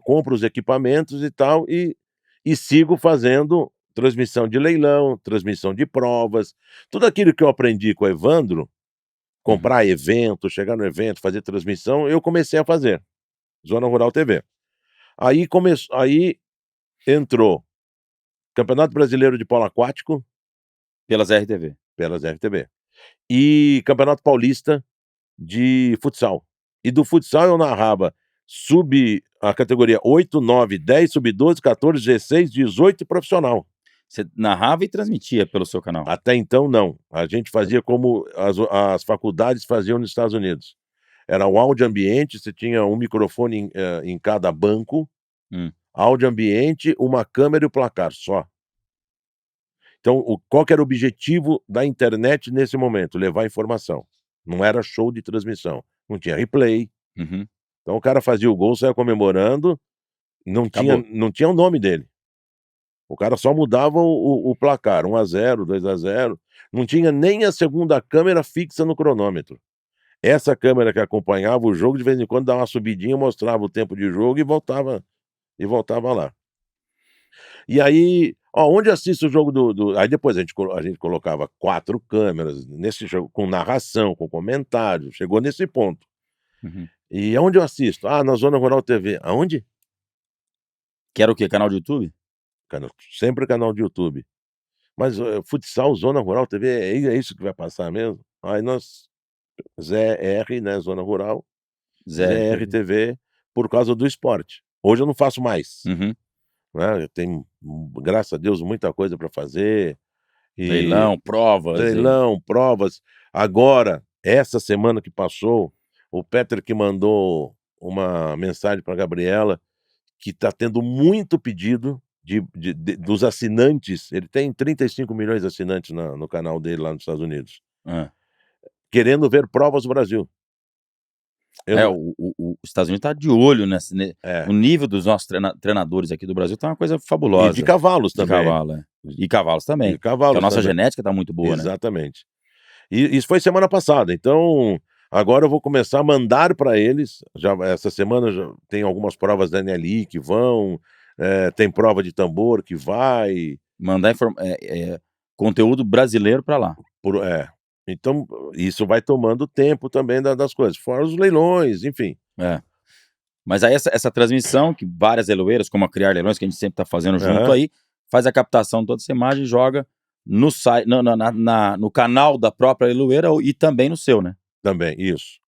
compro os equipamentos e tal, e sigo fazendo transmissão de leilão, transmissão de provas, tudo aquilo que eu aprendi com o Evandro, uhum, comprar evento, chegar no evento, fazer transmissão, eu comecei a fazer, Zona Rural TV. Aí entrou Campeonato Brasileiro de Polo Aquático, pelas RTV. pelas RTV, e Campeonato Paulista de futsal. E do futsal eu narrava a categoria 8, 9, 10, sub-12, 14, 16, 18 e profissional. Você narrava e transmitia pelo seu canal? Até então, não. A gente fazia como as faculdades faziam nos Estados Unidos. Era um áudio ambiente, você tinha um microfone em cada banco, Hum. áudio ambiente, uma câmera e o placar, só. Então, qual que era o objetivo da internet nesse momento? Levar informação. Não era show de transmissão, não tinha replay. Uhum. Então o cara fazia o gol, saia comemorando, Acabou. não tinha o nome dele. O cara só mudava o placar, 1-0, 2-0, não tinha nem a segunda câmera fixa no cronômetro. Essa câmera que acompanhava o jogo, de vez em quando dava uma subidinha, mostrava o tempo de jogo e voltava lá. E aí, ó, onde assiste o jogo aí depois a gente colocava 4 câmeras nesse jogo, com narração, com comentário, chegou nesse ponto. Uhum. E aonde eu assisto? Ah, na Zona Rural TV. Aonde? Que era o quê? Canal de YouTube? Sempre canal de YouTube. Mas, futsal, Zona Rural TV, é isso que vai passar mesmo? Aí nós ZR, né, Zona Rural, ZR ZRTV. TV, por causa do esporte. Hoje eu não faço mais, Uhum. né, eu tenho, graças a Deus, muita coisa para fazer, e Leilão, provas e leilão, provas. Agora, essa semana que passou, o Peter que mandou uma mensagem para Gabriela, que está tendo muito pedido dos assinantes, ele tem 35 milhões de assinantes no canal dele lá nos Estados Unidos, hã. querendo ver provas do Brasil. Eu É, não os Estados Unidos tá de olho nessa o é, nível dos nossos treinadores aqui do Brasil tá uma coisa e de fabulosa. cavalos De também, cavalo, é. E cavalos e também, que a cavalos nossa também. genética tá muito boa, né. Exatamente. E isso foi semana passada, então agora eu vou começar a mandar para eles, já essa semana já tem algumas provas da NLI que vão, tem prova de tambor que vai, Mandar conteúdo brasileiro pra lá. então isso vai tomando tempo também das coisas, fora os leilões, enfim. É. Mas aí essa transmissão, que várias leiloeiras, como a Criar Leilões, que a gente sempre tá fazendo junto Aham, aí, faz a captação de toda essa imagem e joga no site no canal da própria leiloeira e também no seu, né. também, isso.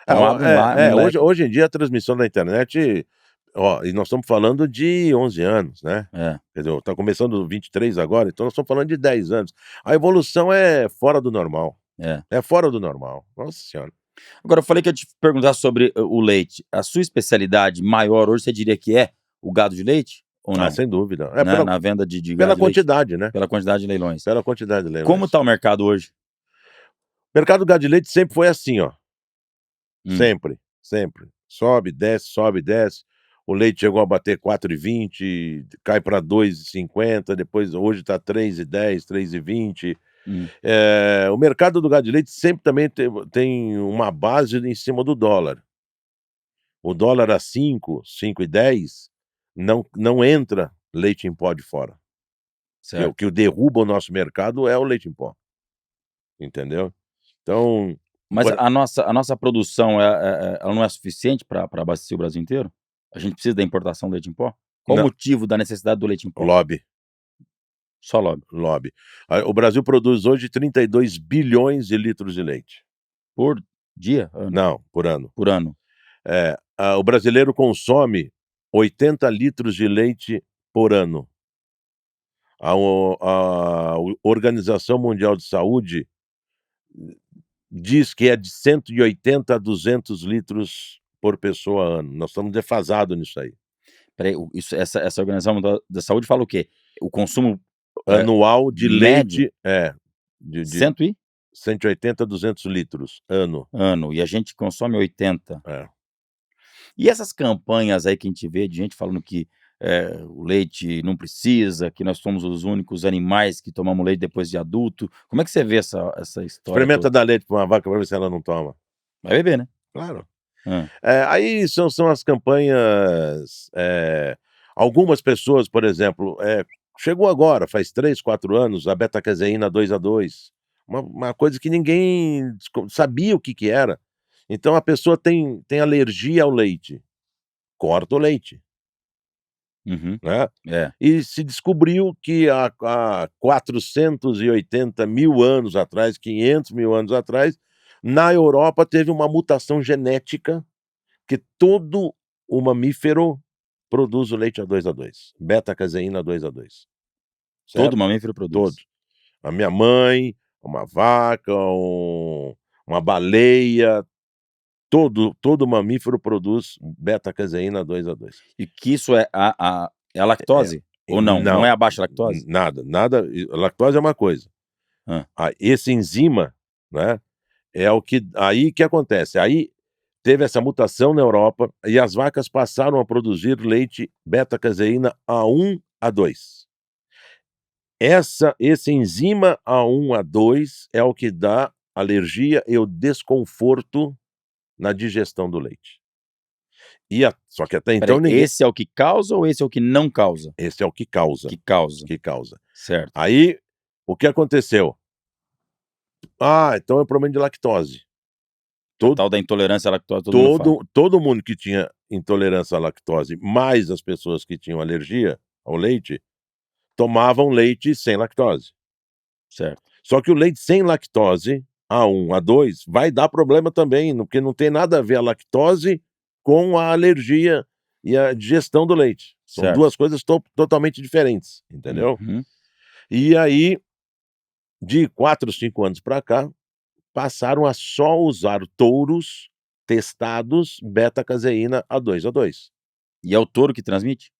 Então abre um leque. Hoje em dia a transmissão da internet, ó, e nós estamos falando de 11 anos, né, É, quer dizer, tá começando 23 agora, então nós estamos falando de 10 anos. A evolução é fora do normal, é. é fora do normal, nossa senhora. Agora eu falei que eu ia te perguntar sobre o leite. A sua especialidade maior hoje, você diria que é o gado de leite ou Ah, não? sem dúvida. Na venda de gado Pela de leite? quantidade, né, Pela quantidade de leilões. pela quantidade de Como leilões. tá o mercado hoje? O mercado do gado de leite sempre foi assim, ó, Hum, sempre, sempre. Sobe, desce. O leite chegou a bater 4,20, cai para 2,50, depois hoje está 3,10, 3,20. hum, O mercado do gado de leite sempre também tem uma base em cima do dólar. O dólar a 5, 5,10, não entra leite em pó de fora. O certo. que derruba o nosso mercado é o leite em pó, entendeu? Então, Mas por a nossa produção, ela não é suficiente para abastecer o Brasil inteiro? A gente precisa da importação do leite em pó? Qual o não, motivo da necessidade do leite em pó? lobby, Só lobby. lobby. O Brasil produz hoje 32 bilhões de litros de leite. Por dia? Ano? Não, por ano. Por ano? O brasileiro consome 80 litros de leite por ano. A Organização Mundial de Saúde diz que é de 180 a 200 litros por pessoa ano. Nós estamos defasados nisso aí. Espera aí, essa Organização Mundial da Saúde fala o quê? O consumo, Anual de médio, leite de 180 a 200 litros ano. ano, e a gente consome 80. É. E essas campanhas aí que a gente vê de gente falando que, o leite não precisa, que nós somos os únicos animais que tomamos leite depois de adulto, como é que você vê essa história Experimenta toda? dar leite para uma vaca para ver se ela não toma. Vai beber, né? Claro. Hã. Aí são as campanhas, algumas pessoas, por exemplo, chegou agora, faz 3, 4 anos, a beta-caseína 2,2, uma coisa que ninguém sabia o que que era. Então a pessoa tem alergia ao leite, corta o leite, Uhum. né. É. E se descobriu que há 480.000 anos atrás, 500.000 anos atrás, na Europa teve uma mutação genética que todo o mamífero produz o leite A2A2, beta-caseína 2,2. Todo certo? mamífero produz. Todos. A minha mãe, uma vaca, uma baleia, todo mamífero produz beta-caseína 2,2. E que isso é a É, lactose? Ou não? Não não, é a baixa lactose? nada, lactose é uma coisa. Hã. Esse enzima, né, é o que aí que acontece, aí teve essa mutação na Europa e as vacas passaram a produzir leite beta-caseína A1, A2. Esse enzima A1, A2 é o que dá alergia e o desconforto na digestão do leite. Só que até Espera então aí, ninguém esse é o que causa ou esse é o que não causa? esse é o que causa, Que causa, que causa. certo. Aí, o que aconteceu? Então é problema de lactose. A Todo tal da intolerância à lactose todo mundo fala. todo mundo que tinha intolerância à lactose, mais as pessoas que tinham alergia ao leite, tomavam leite sem lactose. Certo. Só que o leite sem lactose, A1, A2, vai dar problema também, porque não tem nada a ver a lactose com a alergia e a digestão do leite. São Certo. 2 coisas totalmente diferentes, entendeu? Uhum. E aí, de 4, 5 anos para cá, passaram a só usar touros testados beta-caseína A2, A2. E é o touro que transmite?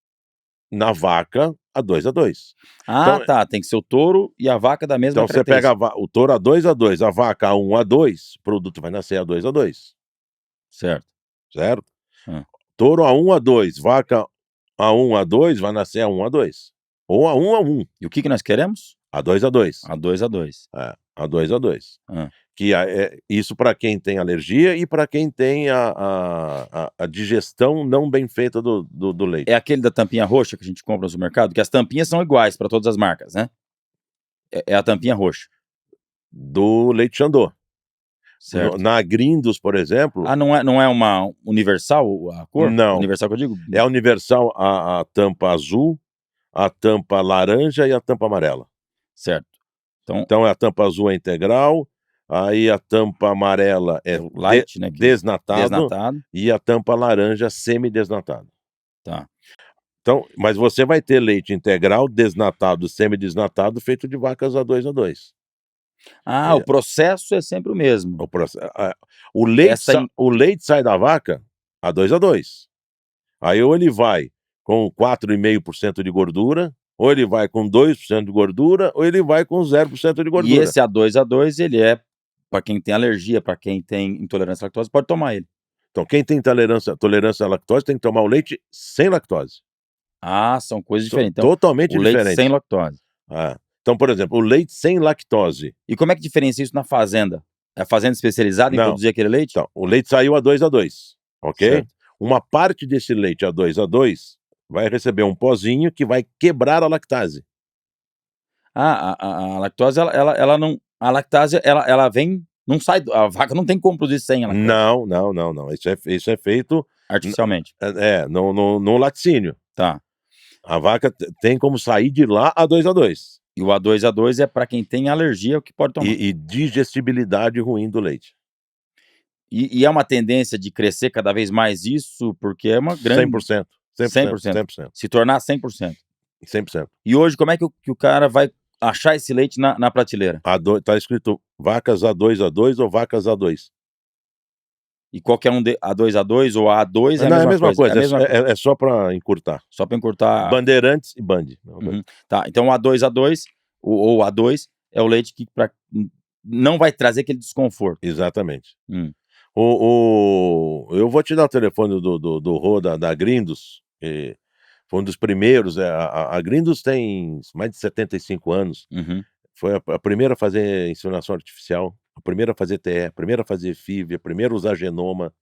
Na vaca, A2, A2. Ah, Então tá, tem que ser o touro e a vaca da mesma então você pega característica. o touro A2, A2, a vaca A1, A2, o produto vai nascer A2, A2, Certo. certo? Hã. Touro A1, A2, vaca A1, A2, vai nascer A1, A2. Ou A1, A1, E o que nós queremos? A2, A2. A2, A2. É, A2, A2. Hã. Que isso para quem tem alergia e para quem tem a digestão não bem feita do É leite. aquele da tampinha roxa que a gente compra no supermercado? Que as tampinhas são iguais para todas as marcas, né? É a tampinha roxa, Do leite Xandô. certo. Na Grindos, por exemplo, Não é uma universal a cor? não. Universal que eu digo? É a universal a tampa azul, a tampa laranja e a tampa amarela. Certo. Então, Então a tampa azul é integral, aí a tampa amarela é é o light, né, que desnatado desnatado, e a tampa laranja semi-desnatado. tá. Então, mas você vai ter leite integral, desnatado, semi-desnatado, feito de vacas A2, A2. Ah, o É, processo é sempre o mesmo. o proce a Essa in o leite sai da vaca A2, A2. Aí ou ele vai com 4,5% de gordura, ou ele vai com 2% de gordura, ou ele vai com 0% de E gordura. esse A2, ele é para quem tem alergia, para quem tem intolerância à lactose, pode tomar ele. Então quem tem tolerância à lactose tem que tomar o leite sem lactose. Ah, são coisas diferentes. Então, Totalmente o leite sem diferente. lactose. Então, por exemplo, o leite sem lactose E como é que diferencia isso na fazenda? É a fazenda especializada em não, produzir aquele leite? então, o leite saiu A2, A2, ok? Certo. Uma parte desse leite A2, A2 vai receber um pozinho que vai quebrar a lactase. Ah, a lactose ela não a lactase ela vem não sai a vaca não tem como produzir sem a lactose, Não, não, não, não, isso é feito n artificialmente. no laticínio. Tá. A vaca tem como sair de lá A2, A2. E o A2 é para quem tem alergia, o que pode tomar. E digestibilidade ruim do leite. E é uma tendência de crescer cada vez mais isso, porque é uma grande 100%, 100%, 100%, 100%, se tornar 100%. 100%. E hoje como é que o cara vai achar esse leite na prateleira? A2 tá escrito vacas A2, A2 ou vacas A2. E qualquer um de A2 ou A2 é a Não, é a mesma mesma coisa? É a coisa, mesma coisa, é só para encurtar. só para encurtar. Bandeirantes e Band. Uhum. Tá, então o A2 ou A2 é o leite que não vai trazer aquele desconforto. Exatamente. Hum. Eu vou te dar o telefone do Rô da Grindos, foi um dos primeiros, a Grindos tem mais de 75 anos, Uhum. foi a primeira a fazer inseminação artificial, a primeira a fazer TE, a primeira a fazer FIV, a primeira a usar genoma,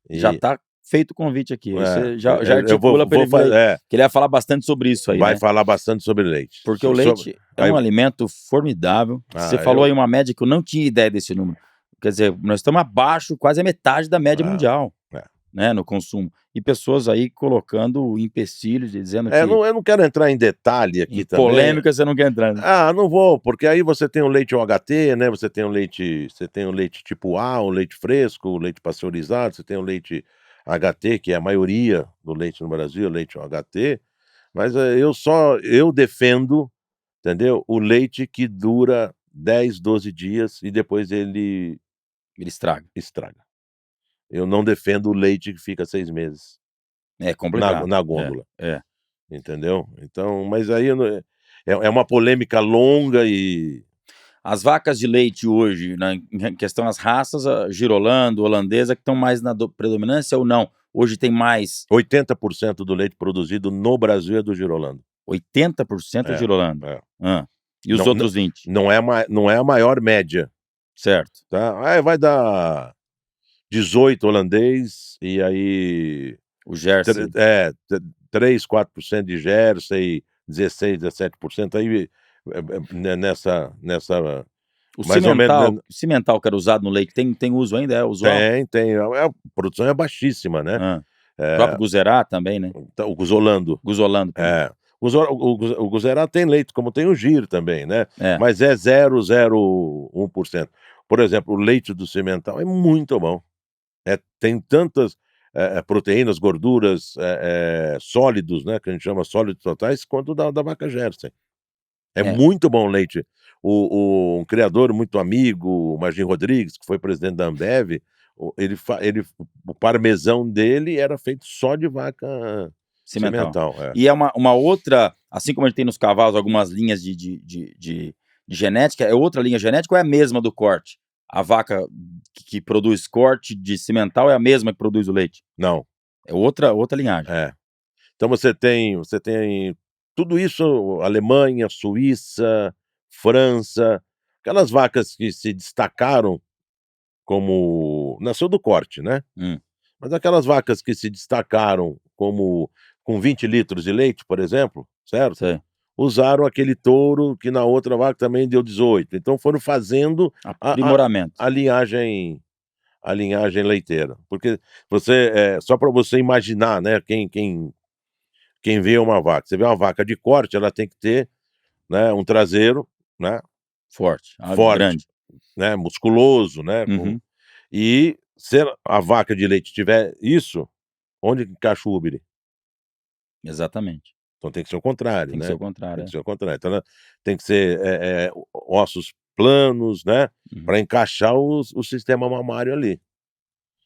Já e tá feito o convite aqui, aí você já eu articula para ele vir aí, fazer que ele vai falar bastante sobre isso aí, vai né. falar bastante sobre leite. Porque o leite é Aí um alimento formidável. Você falou aí uma média que eu não tinha ideia desse número. Quer dizer, nós estamos abaixo, quase a metade da média mundial, é. né, no consumo. E pessoas aí colocando empecilhos e dizendo que Eu não quero entrar em detalhe em aqui também. polêmica você não quer entrar, né. Não vou, porque aí você tem o leite OHT, né, você tem o leite tipo A, o leite fresco, o leite pasteurizado, você tem o leite HT, que é a maioria do leite no Brasil, é leite OHT, mas, eu defendo entendeu? O leite que dura 10, 12 dias e depois ele Ele estraga. estraga. Eu não defendo o leite que fica 6 meses É na complicado. na É, gôndola, é. entendeu? Então, mas aí eu não é uma polêmica longa e As vacas de leite hoje, em questão as raças, a girolando, holandesa, que estão mais na predominância ou não? Hoje tem mais 80% do leite produzido no Brasil é do Girolando. 80% É, girolando. é. Hã. E os Não outros 20? não é a maior média, Certo. tá. Vai dar 18 holandês, e aí O Jersey. 3, 4% de Jersey, 16, 17%, aí, nessa O mais ou menos, cimental né. o cimental que era usado no leite tem uso ainda? É usual? Tem, a produção é baixíssima, né. Hã. O próprio Eh, Guzerá também, né? então o Guzolando. Guzolando, perdão. É. O Guzerá tem leite, como tem o Gir também, né, É, mas é 0,01%. Por exemplo, o leite do cimental é muito bom. Tem tantas, proteínas, gorduras, sólidos, né, que a gente chama sólidos totais, quanto da vaca Jersey. É é. muito bom o leite. Um criador muito amigo, o Martim Rodrigues, que foi presidente da Ambev, o parmesão dele era feito só de vaca Cimental. cimental. É. E é uma outra, assim como a gente tem nos cavalos algumas linhas de genética, é outra linha genética ou é a mesma do corte? A vaca que produz corte de cimental é a mesma que produz o leite? Não, É outra linhagem. é. Então você tem tudo isso, Alemanha, Suíça, França, aquelas vacas que se destacaram como nasceu do corte, né, Hum, mas aquelas vacas que se destacaram como com 20 litros de leite, por exemplo, certo, sei. usaram aquele touro que na outra vaca também deu 18, então foram fazendo a a Aprimoramento. a linhagem a linhagem leiteira. Porque só para você imaginar, né, quem vê uma vaca, você vê uma vaca de corte, ela tem que ter, né, um traseiro, né, Forte, forte, grande. né, musculoso, né, Uhum, e se a vaca de leite tiver isso, onde que encaixa o úbere? exatamente. Então tem que ser o contrário, Tem que ser né, o contrário, tem que é. ser o contrário. Então ela tem que ser, ossos planos, né, Uhum. para encaixar o sistema mamário ali.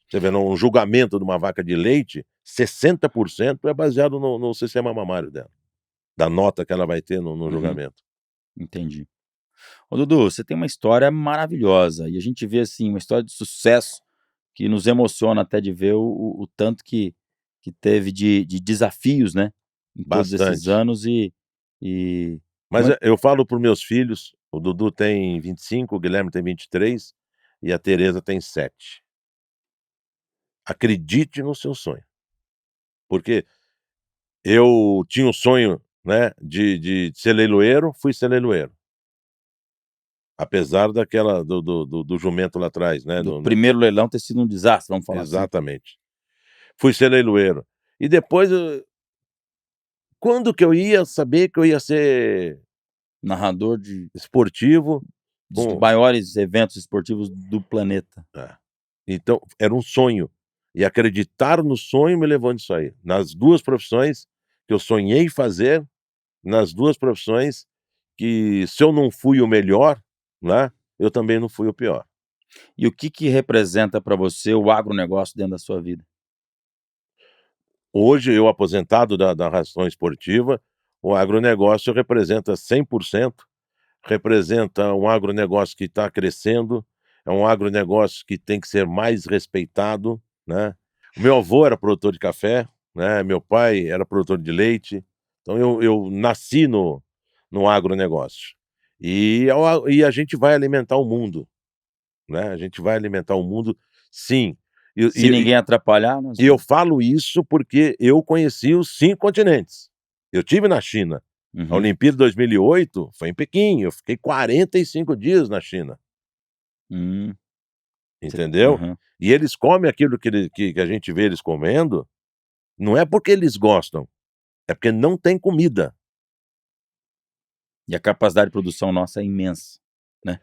Você vê num julgamento de uma vaca de leite, 60% é baseado no sistema mamário dela, da nota que ela vai ter no Uhum, julgamento. entendi. Ô Dudu, você tem uma história maravilhosa e a gente vê, assim, uma história de sucesso que nos emociona até de ver o tanto que teve de desafios, né, em todos esses Bastante. anos e Mas, uma eu falo para os meus filhos, o Dudu tem 25, o Guilherme tem 23 e a Tereza tem 7. Acredite no seu sonho, porque eu tinha o sonho, né, de ser leiloeiro, fui ser leiloeiro, apesar daquela do jumento lá atrás, né, do no primeiro leilão ter sido um desastre, vamos falar assim. exatamente. Fui ser leiloeiro. E depois quando que eu ia saber que eu ia ser Narrador de esportivo dos com maiores eventos esportivos do planeta. é. Então, era um sonho. E acreditar no sonho me levou nisso aí. Nas 2 profissões que eu sonhei fazer, nas 2 profissões que se eu não fui o melhor, né, eu também não fui o pior. E o que representa para você o agronegócio dentro da sua vida? Hoje eu aposentado da ração esportiva, o agronegócio representa 100%. Representa um agronegócio que está crescendo, é um agronegócio que tem que ser mais respeitado, né. O meu avô era produtor de café, né, meu pai era produtor de leite, então eu nasci no agronegócio. E a gente vai alimentar o mundo, né, a gente vai alimentar o mundo sim. E Se e ninguém atrapalhar, nós e eu vamos. falo isso porque eu conheci os 5 continentes. Eu tive na China. A Uhum. Olimpíada de 2008 foi em Pequim, eu fiquei 45 dias na China, Hum, você entendeu. aham. E eles comem aquilo que a gente vê eles comendo, não é porque eles gostam, é porque não tem comida. E a capacidade de produção nossa é imensa, né.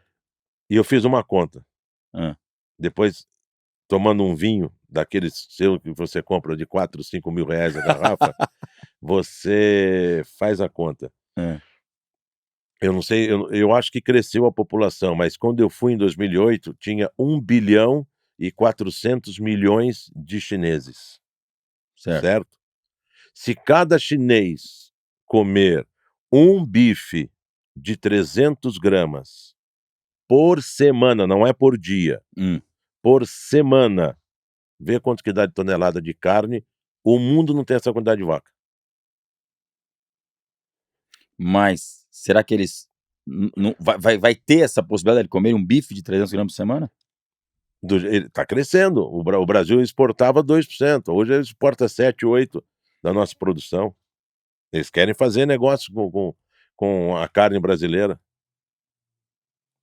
E eu fiz uma conta, Hã. depois tomando um vinho daqueles seu que você compra de 4, 5 mil reais a garrafa, você faz a conta. Hã. Eu não sei, eu acho que cresceu a população, mas quando eu fui em 2008, tinha 1,4 bilhão de chineses, Certo. certo? Se cada chinês comer um bife de 300 gramas por semana, não é por dia, por semana, vê quanto que dá de tonelada de carne, o mundo não tem essa quantidade de vaca. Mas será que eles vai ter essa possibilidade de comer um bife de 300 gramas por semana? Ele tá crescendo, o Brasil exportava 2%, hoje ele exporta 7, 8 da nossa produção. Eles querem fazer negócio com a carne brasileira.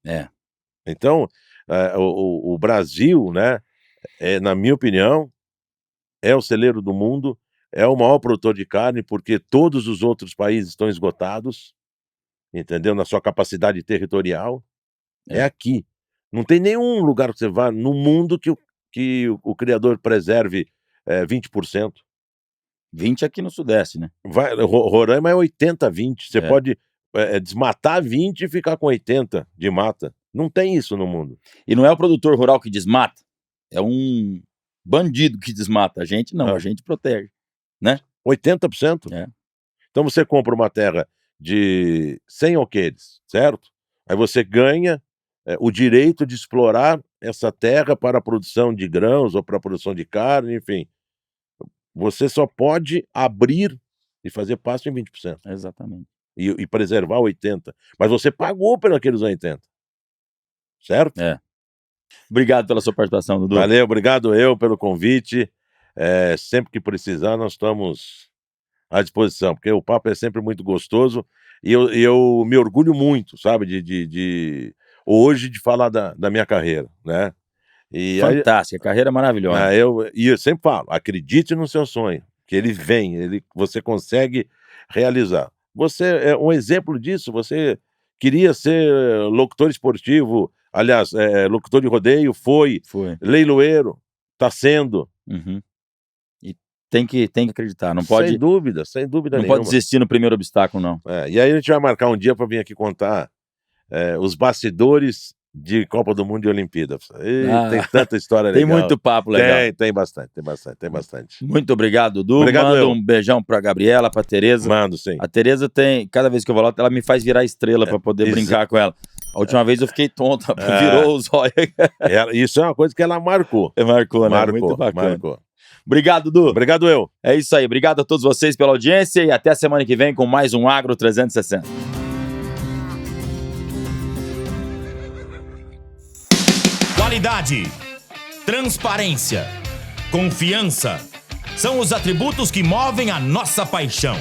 É. Então, o Brasil, né, na minha opinião, é o celeiro do mundo, é o maior produtor de carne, porque todos os outros países estão esgotados, entendeu? Na sua capacidade territorial. É aqui. Não tem nenhum lugar que você vá no mundo que o criador preserve 20%. 20 aqui no Sudeste, né? Roraima é 80-20. Você É. pode desmatar 20 e ficar com 80 de mata. Não tem isso no mundo. E não é o produtor rural que desmata, é um bandido que desmata. A gente não, a gente protege, né? 80%. É. Então você compra uma terra de 100 alqueires, certo? Aí você ganha o direito de explorar essa terra para a produção de grãos ou para a produção de carne, enfim. Você só pode abrir e fazer pasto em 20%. Exatamente. E preservar 80%. Mas você pagou por aqueles 80%. Certo? É. Obrigado pela sua participação, Dudu. Valeu, obrigado eu pelo convite. Sempre que precisar, nós estamos à disposição, porque o papo é sempre muito gostoso e eu me orgulho muito, sabe, hoje de falar da minha carreira, né? Fantástica, carreira maravilhosa. Eu sempre falo, acredite no seu sonho, que ele vem, você consegue realizar. Você é um exemplo disso, você queria ser locutor esportivo, aliás, locutor de rodeio, foi. Leiloeiro, está sendo. Uhum. E tem que acreditar, não pode... Sem dúvida não nenhuma. pode desistir no primeiro obstáculo, não. E aí a gente vai marcar um dia para vir aqui contar os bastidores de Copa do Mundo e Olimpíadas. Tem tanta história legal. Tem muito papo legal. Tem bastante. Muito obrigado, Dudu. Obrigado, Manda um beijão pra Gabriela, pra Tereza. Mando, sim. A Tereza cada vez que eu vou lá, ela me faz virar estrela pra poder brincar com ela. A última vez eu fiquei tonto, virou os olhos. Isso é uma coisa que ela marcou. Marcou, né? Muito bacana. Marcou. Obrigado, Dudu. Obrigado eu. É isso aí. Obrigado a todos vocês pela audiência e até a semana que vem com mais um Agro 360. Qualidade, transparência, confiança são os atributos que movem a nossa paixão.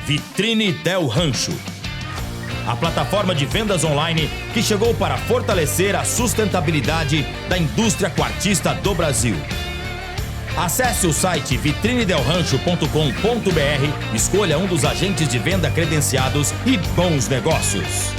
Vitrine Del Rancho, a plataforma de vendas online que chegou para fortalecer a sustentabilidade da indústria quartista do Brasil. Acesse o site vitrinedelrancho.com.br, escolha um dos agentes de venda credenciados e bons negócios.